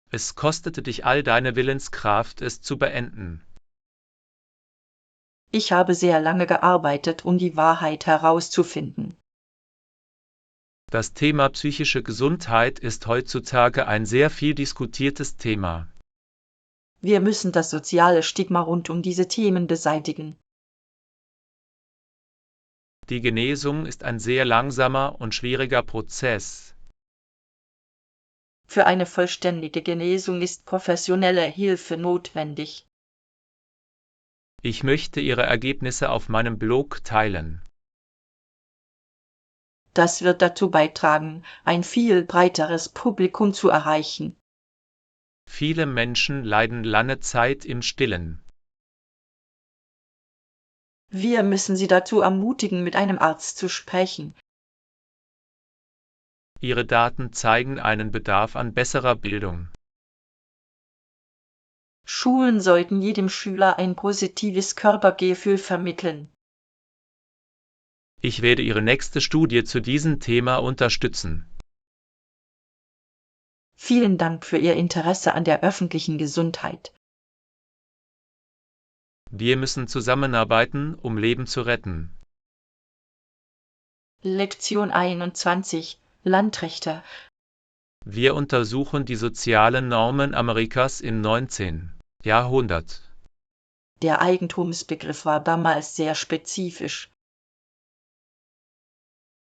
[SPEAKER 2] Es kostete dich all deine Willenskraft, es zu beenden.
[SPEAKER 1] Ich habe sehr lange gearbeitet, um die Wahrheit herauszufinden.
[SPEAKER 2] Das Thema psychische Gesundheit ist heutzutage ein sehr viel diskutiertes Thema.
[SPEAKER 1] Wir müssen das soziale Stigma rund um diese Themen beseitigen.
[SPEAKER 2] Die Genesung ist ein sehr langsamer und schwieriger Prozess.
[SPEAKER 1] Für eine vollständige Genesung ist professionelle Hilfe notwendig.
[SPEAKER 2] Ich möchte Ihre Ergebnisse auf meinem Blog teilen.
[SPEAKER 1] Das wird dazu beitragen, ein viel breiteres Publikum zu erreichen.
[SPEAKER 2] Viele Menschen leiden lange Zeit im Stillen.
[SPEAKER 1] Wir müssen sie dazu ermutigen, mit einem Arzt zu sprechen.
[SPEAKER 2] Ihre Daten zeigen einen Bedarf an besserer Bildung.
[SPEAKER 1] Schulen sollten jedem Schüler ein positives Körpergefühl vermitteln.
[SPEAKER 2] Ich werde Ihre nächste Studie zu diesem Thema unterstützen.
[SPEAKER 1] Vielen Dank für Ihr Interesse an der öffentlichen Gesundheit.
[SPEAKER 2] Wir müssen zusammenarbeiten, um Leben zu retten.
[SPEAKER 1] Lektion 21. Landrechte.
[SPEAKER 2] Wir untersuchen die sozialen Normen Amerikas im 19. Jahrhundert.
[SPEAKER 1] Der Eigentumsbegriff war damals sehr spezifisch.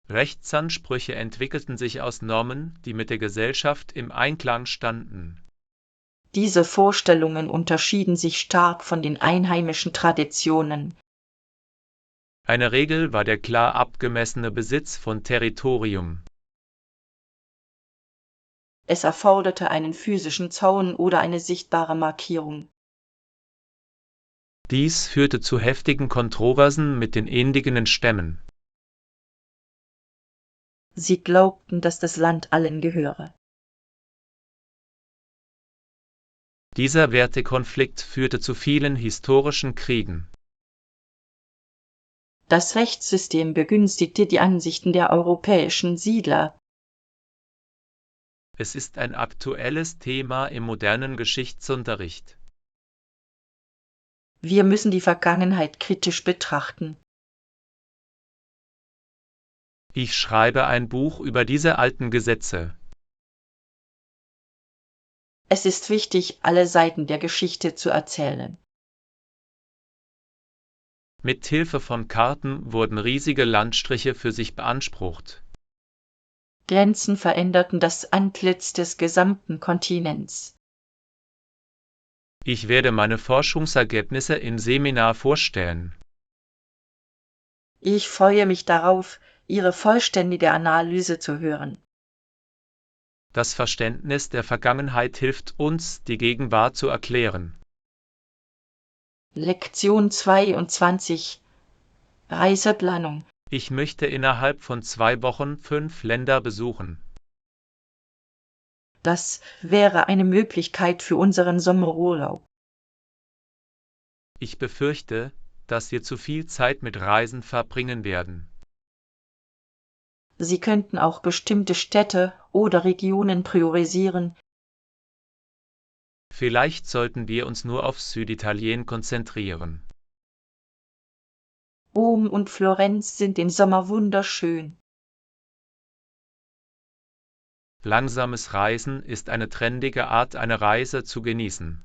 [SPEAKER 2] Rechtsansprüche entwickelten sich aus Normen, die mit der Gesellschaft im Einklang standen.
[SPEAKER 1] Diese Vorstellungen unterschieden sich stark von den einheimischen Traditionen.
[SPEAKER 2] Eine Regel war der klar abgemessene Besitz von Territorium.
[SPEAKER 1] Es erforderte einen physischen Zaun oder eine sichtbare Markierung.
[SPEAKER 2] Dies führte zu heftigen Kontroversen mit den indigenen Stämmen.
[SPEAKER 1] Sie glaubten, dass das Land allen gehöre.
[SPEAKER 2] Dieser Wertekonflikt führte zu vielen historischen Kriegen.
[SPEAKER 1] Das Rechtssystem begünstigte die Ansichten der europäischen Siedler.
[SPEAKER 2] Es ist ein aktuelles Thema im modernen Geschichtsunterricht.
[SPEAKER 1] Wir müssen die Vergangenheit kritisch betrachten.
[SPEAKER 2] Ich schreibe ein Buch über diese alten Gesetze.
[SPEAKER 1] Es ist wichtig, alle Seiten der Geschichte zu erzählen.
[SPEAKER 2] Mit Hilfe von Karten wurden riesige Landstriche für sich beansprucht.
[SPEAKER 1] Grenzen veränderten das Antlitz des gesamten Kontinents.
[SPEAKER 2] Ich werde meine Forschungsergebnisse im Seminar vorstellen.
[SPEAKER 1] Ich freue mich darauf, Ihre vollständige Analyse zu hören.
[SPEAKER 2] Das Verständnis der Vergangenheit hilft uns, die Gegenwart zu erklären.
[SPEAKER 1] Lektion 22. Reiseplanung.
[SPEAKER 2] Ich möchte innerhalb von 2 Wochen 5 Länder besuchen.
[SPEAKER 1] Das wäre eine Möglichkeit für unseren Sommerurlaub.
[SPEAKER 2] Ich befürchte, dass wir zu viel Zeit mit Reisen verbringen werden.
[SPEAKER 1] Sie könnten auch bestimmte Städte oder Regionen priorisieren.
[SPEAKER 2] Vielleicht sollten wir uns nur auf Süditalien konzentrieren.
[SPEAKER 1] Rom und Florenz sind im Sommer wunderschön.
[SPEAKER 2] Langsames Reisen ist eine trendige Art, eine Reise zu genießen.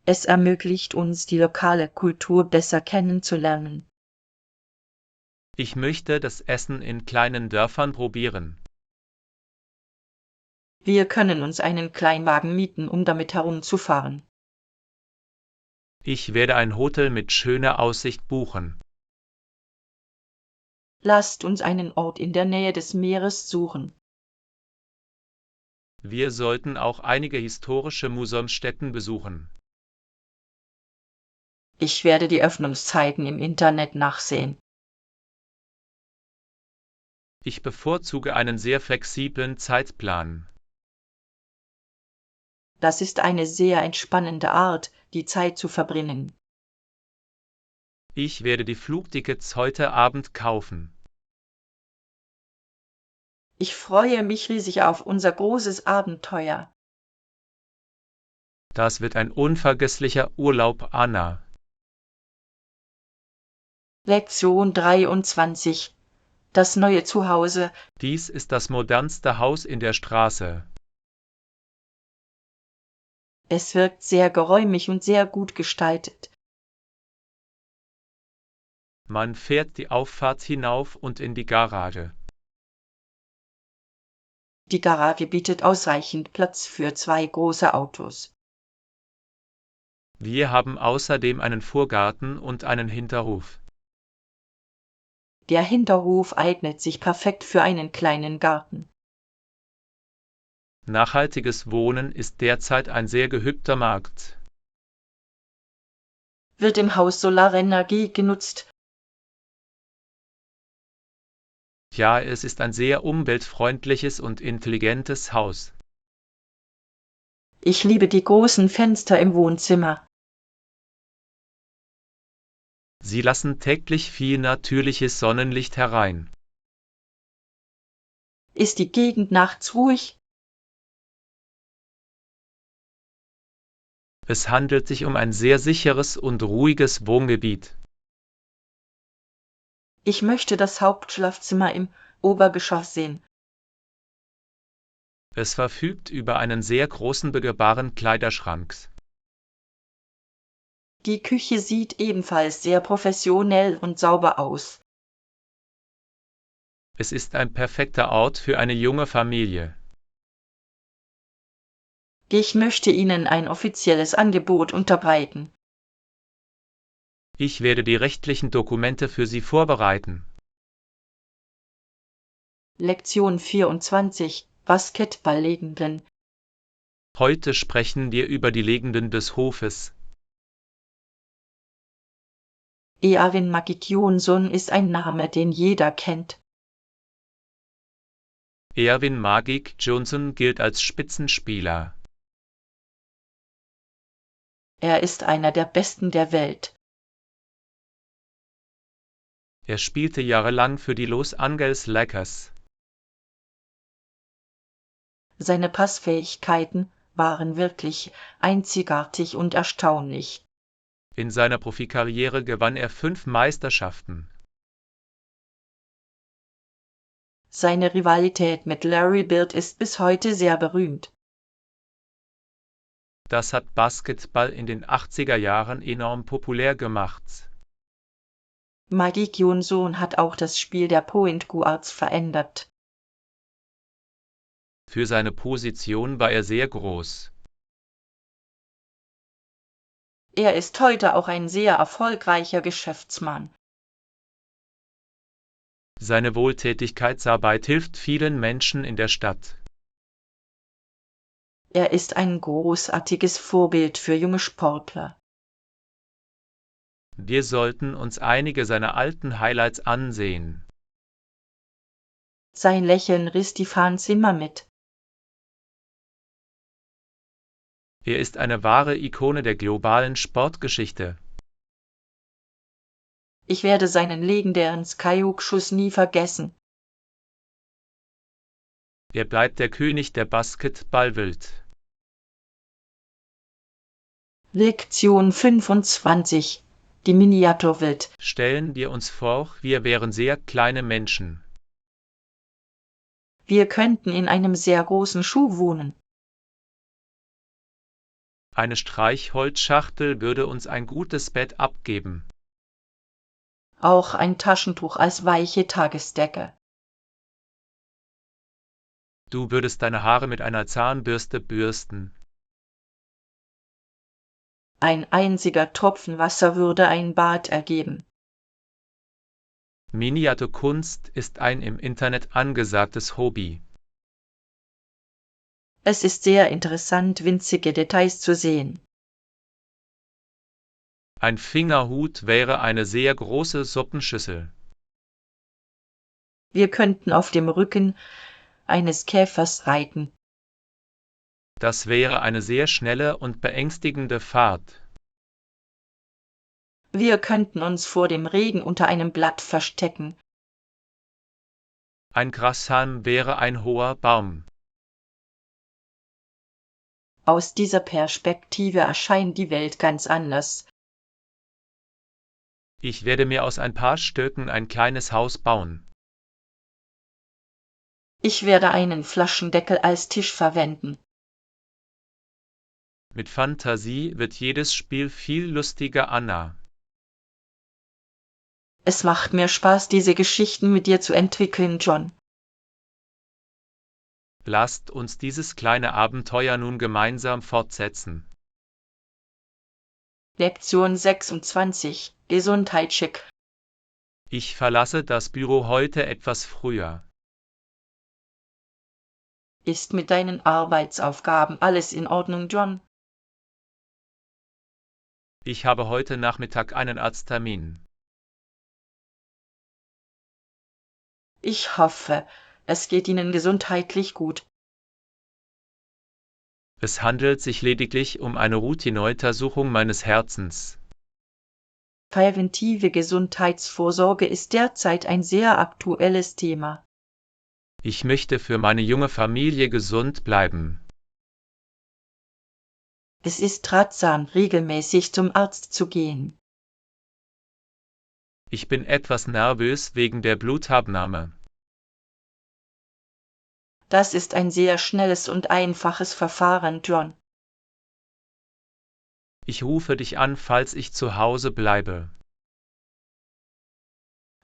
[SPEAKER 1] Es ermöglicht uns, die lokale Kultur besser kennenzulernen.
[SPEAKER 2] Ich möchte das Essen in kleinen Dörfern probieren.
[SPEAKER 1] Wir können uns einen Kleinwagen mieten, um damit herumzufahren.
[SPEAKER 2] Ich werde ein Hotel mit schöner Aussicht buchen.
[SPEAKER 1] Lasst uns einen Ort in der Nähe des Meeres suchen.
[SPEAKER 2] Wir sollten auch einige historische Museumsstätten besuchen.
[SPEAKER 1] Ich werde die Öffnungszeiten im Internet nachsehen.
[SPEAKER 2] Ich bevorzuge einen sehr flexiblen Zeitplan.
[SPEAKER 1] Das ist eine sehr entspannende Art, die Zeit zu verbringen.
[SPEAKER 2] Ich werde die Flugtickets heute Abend kaufen.
[SPEAKER 1] Ich freue mich riesig auf unser großes Abenteuer.
[SPEAKER 2] Das wird ein unvergesslicher Urlaub, Anna.
[SPEAKER 1] Lektion 23. Das neue Zuhause.
[SPEAKER 2] Dies ist das modernste Haus in der Straße.
[SPEAKER 1] Es wirkt sehr geräumig und sehr gut gestaltet.
[SPEAKER 2] Man fährt die Auffahrt hinauf und in die Garage.
[SPEAKER 1] Die Garage bietet ausreichend Platz für 2 große Autos.
[SPEAKER 2] Wir haben außerdem einen Vorgarten und einen Hinterhof.
[SPEAKER 1] Der Hinterhof eignet sich perfekt für einen kleinen Garten.
[SPEAKER 2] Nachhaltiges Wohnen ist derzeit ein sehr gehypter Markt.
[SPEAKER 1] Wird im Haus Solarenergie genutzt?
[SPEAKER 2] Ja, es ist ein sehr umweltfreundliches und intelligentes Haus.
[SPEAKER 1] Ich liebe die großen Fenster im Wohnzimmer.
[SPEAKER 2] Sie lassen täglich viel natürliches Sonnenlicht herein.
[SPEAKER 1] Ist die Gegend nachts ruhig?
[SPEAKER 2] Es handelt sich um ein sehr sicheres und ruhiges Wohngebiet.
[SPEAKER 1] Ich möchte das Hauptschlafzimmer im Obergeschoss sehen.
[SPEAKER 2] Es verfügt über einen sehr großen begehbaren Kleiderschrank.
[SPEAKER 1] Die Küche sieht ebenfalls sehr professionell und sauber aus.
[SPEAKER 2] Es ist ein perfekter Ort für eine junge Familie.
[SPEAKER 1] Ich möchte Ihnen ein offizielles Angebot unterbreiten.
[SPEAKER 2] Ich werde die rechtlichen Dokumente für Sie vorbereiten.
[SPEAKER 1] Lektion 24: Basketballlegenden.
[SPEAKER 2] Heute sprechen wir über die Legenden des Hofes.
[SPEAKER 1] Eavin Magic-Jonsson ist ein Name, den jeder kennt.
[SPEAKER 2] Erwin Magic Johnson gilt als Spitzenspieler.
[SPEAKER 1] Er ist einer der Besten der Welt.
[SPEAKER 2] Er spielte jahrelang für die Los Angeles Lakers.
[SPEAKER 1] Seine Passfähigkeiten waren wirklich einzigartig und erstaunlich.
[SPEAKER 2] In seiner Profikarriere gewann er 5 Meisterschaften.
[SPEAKER 1] Seine Rivalität mit Larry Bird ist bis heute sehr berühmt.
[SPEAKER 2] Das hat Basketball in den 80er Jahren enorm populär gemacht.
[SPEAKER 1] Magic Jonsson hat auch das Spiel der Point Guards verändert.
[SPEAKER 2] Für seine Position war er sehr groß.
[SPEAKER 1] Er ist heute auch ein sehr erfolgreicher Geschäftsmann.
[SPEAKER 2] Seine Wohltätigkeitsarbeit hilft vielen Menschen in der Stadt.
[SPEAKER 1] Er ist ein großartiges Vorbild für junge Sportler.
[SPEAKER 2] Wir sollten uns einige seiner alten Highlights ansehen.
[SPEAKER 1] Sein Lächeln riss die Fans immer mit.
[SPEAKER 2] Er ist eine wahre Ikone der globalen Sportgeschichte.
[SPEAKER 1] Ich werde seinen legendären Skyhook-Schuss nie vergessen.
[SPEAKER 2] Er bleibt der König der Basketballwelt.
[SPEAKER 1] Lektion 25: Die Miniaturwelt.
[SPEAKER 2] Stellen wir uns vor, wir wären sehr kleine Menschen.
[SPEAKER 1] Wir könnten in einem sehr großen Schuh wohnen.
[SPEAKER 2] Eine Streichholzschachtel würde uns ein gutes Bett abgeben.
[SPEAKER 1] Auch ein Taschentuch als weiche Tagesdecke.
[SPEAKER 2] Du würdest deine Haare mit einer Zahnbürste bürsten.
[SPEAKER 1] Ein einziger Tropfen Wasser würde ein Bad ergeben.
[SPEAKER 2] Miniaturkunst ist ein im Internet angesagtes Hobby.
[SPEAKER 1] Es ist sehr interessant, winzige Details zu sehen.
[SPEAKER 2] Ein Fingerhut wäre eine sehr große Suppenschüssel.
[SPEAKER 1] Wir könnten auf dem Rücken eines Käfers reiten.
[SPEAKER 2] Das wäre eine sehr schnelle und beängstigende Fahrt.
[SPEAKER 1] Wir könnten uns vor dem Regen unter einem Blatt verstecken.
[SPEAKER 2] Ein Grashalm wäre ein hoher Baum.
[SPEAKER 1] Aus dieser Perspektive erscheint die Welt ganz anders.
[SPEAKER 2] Ich werde mir aus ein paar Stöcken ein kleines Haus bauen.
[SPEAKER 1] Ich werde einen Flaschendeckel als Tisch verwenden.
[SPEAKER 2] Mit Fantasie wird jedes Spiel viel lustiger, Anna.
[SPEAKER 1] Es macht mir Spaß, diese Geschichten mit dir zu entwickeln, John.
[SPEAKER 2] Lasst uns dieses kleine Abenteuer nun gemeinsam fortsetzen.
[SPEAKER 1] Lektion 26: Gesundheitscheck.
[SPEAKER 2] Ich verlasse das Büro heute etwas früher.
[SPEAKER 1] Ist mit deinen Arbeitsaufgaben alles in Ordnung, John?
[SPEAKER 2] Ich habe heute Nachmittag einen Arzttermin.
[SPEAKER 1] Ich hoffe, es geht Ihnen gesundheitlich gut.
[SPEAKER 2] Es handelt sich lediglich um eine Routineuntersuchung meines Herzens.
[SPEAKER 1] Präventive Gesundheitsvorsorge ist derzeit ein sehr aktuelles Thema.
[SPEAKER 2] Ich möchte für meine junge Familie gesund bleiben.
[SPEAKER 1] Es ist ratsam, regelmäßig zum Arzt zu gehen.
[SPEAKER 2] Ich bin etwas nervös wegen der Blutabnahme.
[SPEAKER 1] Das ist ein sehr schnelles und einfaches Verfahren, John.
[SPEAKER 2] Ich rufe dich an, falls ich zu Hause bleibe.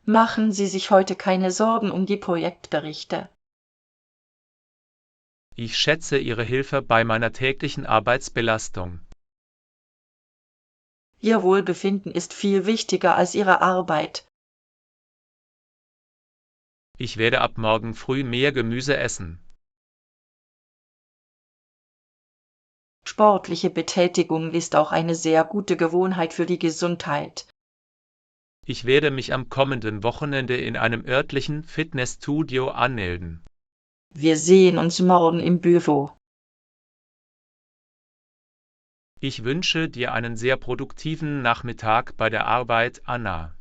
[SPEAKER 1] Machen Sie sich heute keine Sorgen um die Projektberichte.
[SPEAKER 2] Ich schätze Ihre Hilfe bei meiner täglichen Arbeitsbelastung.
[SPEAKER 1] Ihr Wohlbefinden ist viel wichtiger als Ihre Arbeit.
[SPEAKER 2] Ich werde ab morgen früh mehr Gemüse essen.
[SPEAKER 1] Sportliche Betätigung ist auch eine sehr gute Gewohnheit für die Gesundheit.
[SPEAKER 2] Ich werde mich am kommenden Wochenende in einem örtlichen Fitnessstudio anmelden.
[SPEAKER 1] Wir sehen uns morgen im Büro.
[SPEAKER 2] Ich wünsche dir einen sehr produktiven Nachmittag bei der Arbeit, Anna.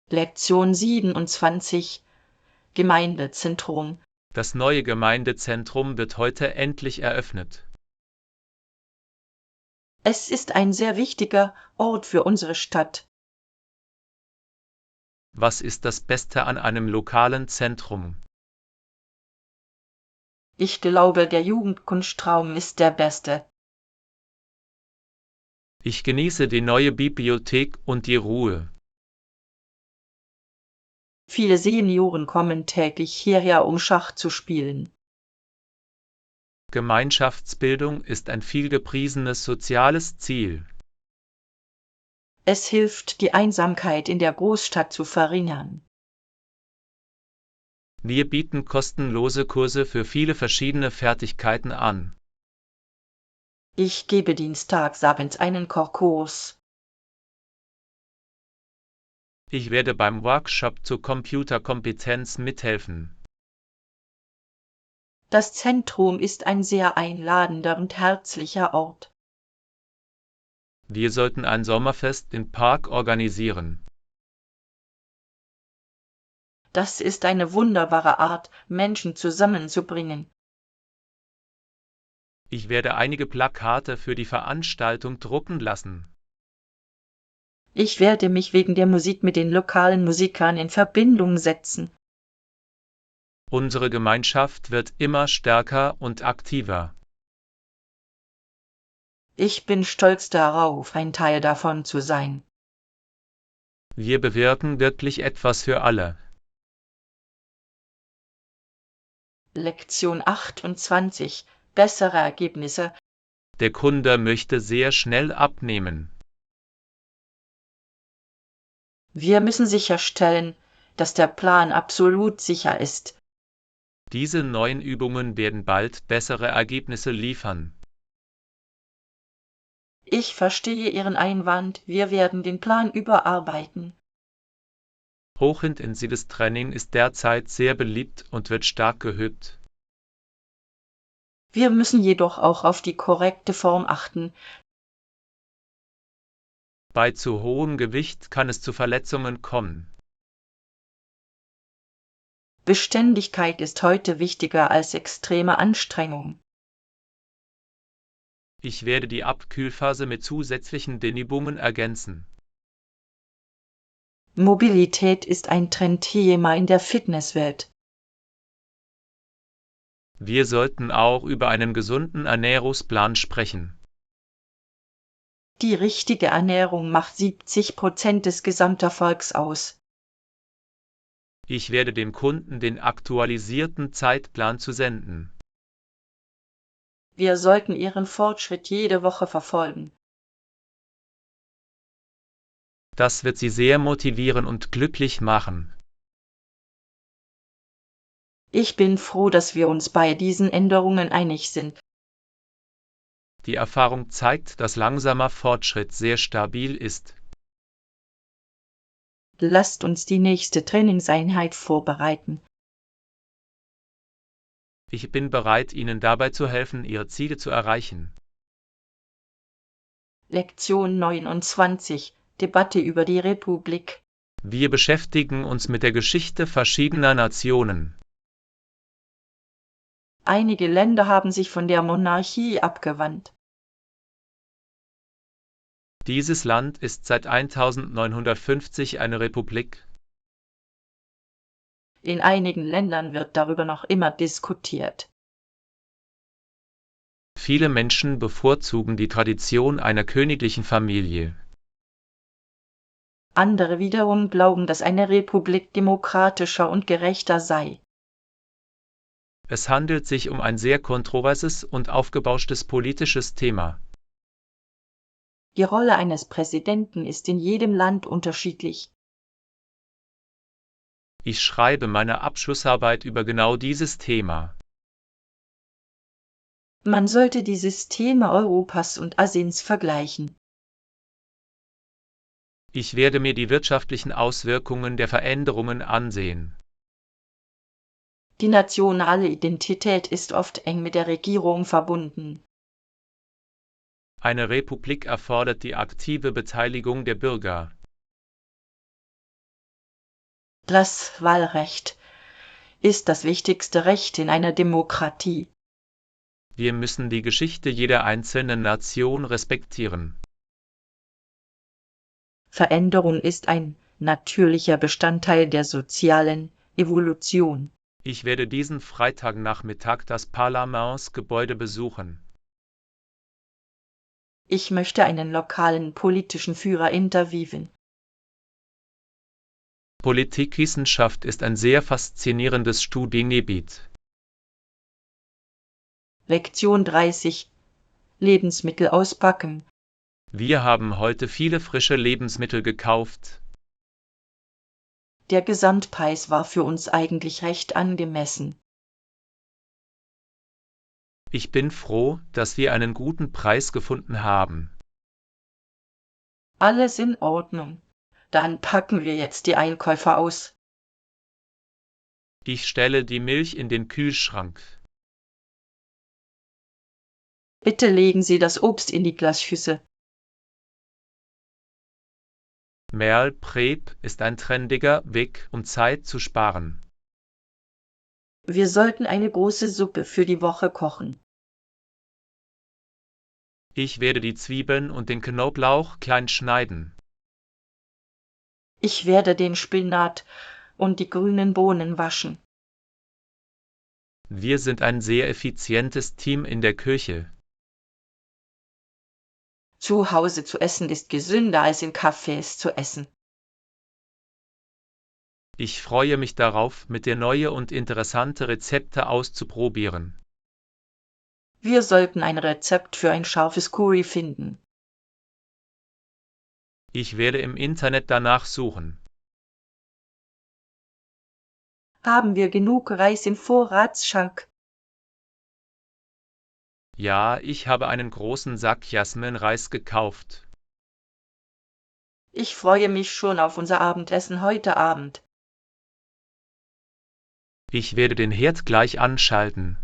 [SPEAKER 1] Lektion 27. Gemeindezentrum.
[SPEAKER 2] Das neue Gemeindezentrum wird heute endlich eröffnet.
[SPEAKER 1] Es ist ein sehr wichtiger Ort für unsere Stadt.
[SPEAKER 2] Was ist das Beste an einem lokalen Zentrum?
[SPEAKER 1] Ich glaube, der Jugendkunstraum ist der beste.
[SPEAKER 2] Ich genieße die neue Bibliothek und die Ruhe.
[SPEAKER 1] Viele Senioren kommen täglich hierher, um Schach zu spielen.
[SPEAKER 2] Gemeinschaftsbildung ist ein vielgepriesenes soziales Ziel.
[SPEAKER 1] Es hilft, die Einsamkeit in der Großstadt zu verringern.
[SPEAKER 2] Wir bieten kostenlose Kurse für viele verschiedene Fertigkeiten an.
[SPEAKER 1] Ich gebe dienstagsabends einen Kochkurs.
[SPEAKER 2] Ich werde beim Workshop zur Computerkompetenz mithelfen.
[SPEAKER 1] Das Zentrum ist ein sehr einladender und herzlicher Ort.
[SPEAKER 2] Wir sollten ein Sommerfest im Park organisieren.
[SPEAKER 1] Das ist eine wunderbare Art, Menschen zusammenzubringen.
[SPEAKER 2] Ich werde einige Plakate für die Veranstaltung drucken lassen.
[SPEAKER 1] Ich werde mich wegen der Musik mit den lokalen Musikern in Verbindung setzen.
[SPEAKER 2] Unsere Gemeinschaft wird immer stärker und aktiver.
[SPEAKER 1] Ich bin stolz darauf, ein Teil davon zu sein.
[SPEAKER 2] Wir bewirken wirklich etwas für alle.
[SPEAKER 1] Lektion 28. Bessere Ergebnisse.
[SPEAKER 2] Der Kunde möchte sehr schnell abnehmen.
[SPEAKER 1] Wir müssen sicherstellen, dass der Plan absolut sicher ist.
[SPEAKER 2] Diese neuen Übungen werden bald bessere Ergebnisse liefern.
[SPEAKER 1] Ich verstehe Ihren Einwand, wir werden den Plan überarbeiten.
[SPEAKER 2] Hochintensives Training ist derzeit sehr beliebt und wird stark geübt.
[SPEAKER 1] Wir müssen jedoch auch auf die korrekte Form achten.
[SPEAKER 2] Bei zu hohem Gewicht kann es zu Verletzungen kommen.
[SPEAKER 1] Beständigkeit ist heute wichtiger als extreme Anstrengung.
[SPEAKER 2] Ich werde die Abkühlphase mit zusätzlichen Dehnübungen ergänzen.
[SPEAKER 1] Mobilität ist ein Trendthema in der Fitnesswelt.
[SPEAKER 2] Wir sollten auch über einen gesunden Ernährungsplan sprechen.
[SPEAKER 1] Die richtige Ernährung macht 70% des Gesamterfolgs aus.
[SPEAKER 2] Ich werde dem Kunden den aktualisierten Zeitplan zu senden.
[SPEAKER 1] Wir sollten Ihren Fortschritt jede Woche verfolgen.
[SPEAKER 2] Das wird Sie sehr motivieren und glücklich machen.
[SPEAKER 1] Ich bin froh, dass wir uns bei diesen Änderungen einig sind.
[SPEAKER 2] Die Erfahrung zeigt, dass langsamer Fortschritt sehr stabil ist.
[SPEAKER 1] Lasst uns die nächste Trainingseinheit vorbereiten.
[SPEAKER 2] Ich bin bereit, Ihnen dabei zu helfen, Ihre Ziele zu erreichen.
[SPEAKER 1] Lektion 29. Debatte über die Republik.
[SPEAKER 2] Wir beschäftigen uns mit der Geschichte verschiedener Nationen.
[SPEAKER 1] Einige Länder haben sich von der Monarchie abgewandt.
[SPEAKER 2] Dieses Land ist seit 1950 eine Republik.
[SPEAKER 1] In einigen Ländern wird darüber noch immer diskutiert.
[SPEAKER 2] Viele Menschen bevorzugen die Tradition einer königlichen Familie.
[SPEAKER 1] Andere wiederum glauben, dass eine Republik demokratischer und gerechter sei.
[SPEAKER 2] Es handelt sich um ein sehr kontroverses und aufgebauschtes politisches Thema.
[SPEAKER 1] Die Rolle eines Präsidenten ist in jedem Land unterschiedlich.
[SPEAKER 2] Ich schreibe meine Abschlussarbeit über genau dieses Thema.
[SPEAKER 1] Man sollte die Systeme Europas und Asiens vergleichen.
[SPEAKER 2] Ich werde mir die wirtschaftlichen Auswirkungen der Veränderungen ansehen.
[SPEAKER 1] Die nationale Identität ist oft eng mit der Regierung verbunden.
[SPEAKER 2] Eine Republik erfordert die aktive Beteiligung der Bürger.
[SPEAKER 1] Das Wahlrecht ist das wichtigste Recht in einer Demokratie.
[SPEAKER 2] Wir müssen die Geschichte jeder einzelnen Nation respektieren.
[SPEAKER 1] Veränderung ist ein natürlicher Bestandteil der sozialen Evolution.
[SPEAKER 2] Ich werde diesen Freitagnachmittag das Parlamentsgebäude besuchen.
[SPEAKER 1] Ich möchte einen lokalen politischen Führer interviewen.
[SPEAKER 2] Politikwissenschaft ist ein sehr faszinierendes Studiengebiet.
[SPEAKER 1] Lektion 30: Lebensmittel auspacken.
[SPEAKER 2] Wir haben heute viele frische Lebensmittel gekauft.
[SPEAKER 1] Der Gesamtpreis war für uns eigentlich recht angemessen.
[SPEAKER 2] Ich bin froh, dass wir einen guten Preis gefunden haben.
[SPEAKER 1] Alles in Ordnung. Dann packen wir jetzt die Einkäufe aus.
[SPEAKER 2] Ich stelle die Milch in den Kühlschrank.
[SPEAKER 1] Bitte legen Sie das Obst in die Glasschüssel.
[SPEAKER 2] Meal Prep ist ein trendiger Weg, um Zeit zu sparen.
[SPEAKER 1] Wir sollten eine große Suppe für die Woche kochen.
[SPEAKER 2] Ich werde die Zwiebeln und den Knoblauch klein schneiden.
[SPEAKER 1] Ich werde den Spinat und die grünen Bohnen waschen.
[SPEAKER 2] Wir sind ein sehr effizientes Team in der Küche.
[SPEAKER 1] Zu Hause zu essen ist gesünder als in Cafés zu essen.
[SPEAKER 2] Ich freue mich darauf, mit dir neue und interessante Rezepte auszuprobieren.
[SPEAKER 1] Wir sollten ein Rezept für ein scharfes Curry finden.
[SPEAKER 2] Ich werde im Internet danach suchen.
[SPEAKER 1] Haben wir genug Reis im Vorratsschrank?
[SPEAKER 2] Ja, ich habe einen großen Sack Jasminreis gekauft.
[SPEAKER 1] Ich freue mich schon auf unser Abendessen heute Abend.
[SPEAKER 2] Ich werde den Herd gleich anschalten.